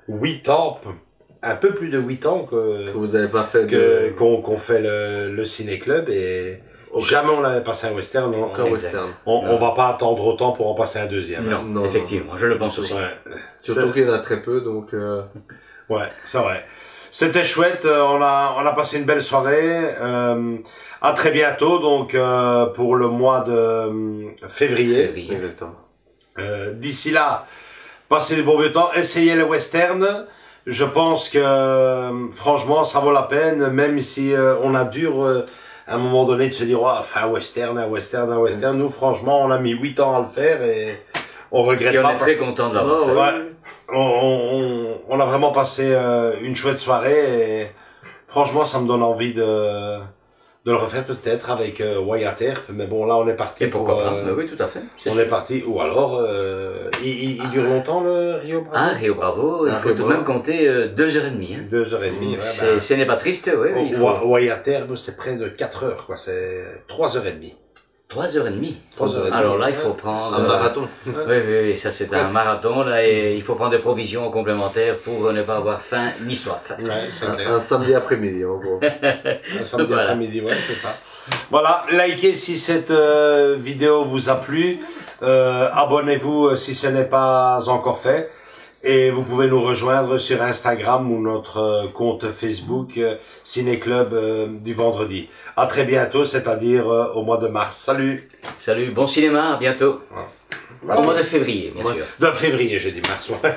8 ans, un peu plus de 8 ans que vous avez pas fait qu'on fait le ciné-club et jamais on l'avait passé un western. On va pas attendre autant pour en passer un deuxième. Non, effectivement, je le pense aussi. Surtout qu'il y en a très peu, donc... Ouais, c'est vrai. C'était chouette, on a passé une belle soirée. À très bientôt, donc pour le mois de février. Exactement. D'ici là, passez du bon vieux temps, essayez les westerns. Je pense que franchement, ça vaut la peine, même si on a dur à un moment donné de se dire, un western. Nous, franchement, on a mis 8 ans à le faire et on regrette pas. Et on est très content de l'avoir fait. Ouais. On a vraiment passé une chouette soirée et franchement ça me donne envie de le refaire peut-être avec Wyatt Earp, mais bon là on est parti. Et pourquoi pas oui, tout à fait. On est parti, ou alors il dure longtemps le Rio Bravo. Ah, Rio Bravo, il faut tout de même compter 2h30. Hein. 2h30, ouais. Ce n'est pas triste, oui. Wyatt Earp c'est près de 4 heures, quoi. C'est 3h30. 3h30. 3h30. Alors là, il faut prendre... un marathon. Oui, ça c'est un marathon, là, et il faut prendre des provisions complémentaires pour ne pas avoir faim ni soif. Ouais, c'est clair. Un samedi après-midi, en gros. Un samedi après-midi, ouais, c'est ça. Voilà, likez si cette vidéo vous a plu. Abonnez-vous si ce n'est pas encore fait. Et vous pouvez nous rejoindre sur Instagram ou notre compte Facebook Ciné Club du vendredi. À très bientôt, c'est-à-dire au mois de mars. Salut. Salut, bon cinéma, à bientôt. Au mois de février, bien sûr. De février, j'ai dit mars. Ouais.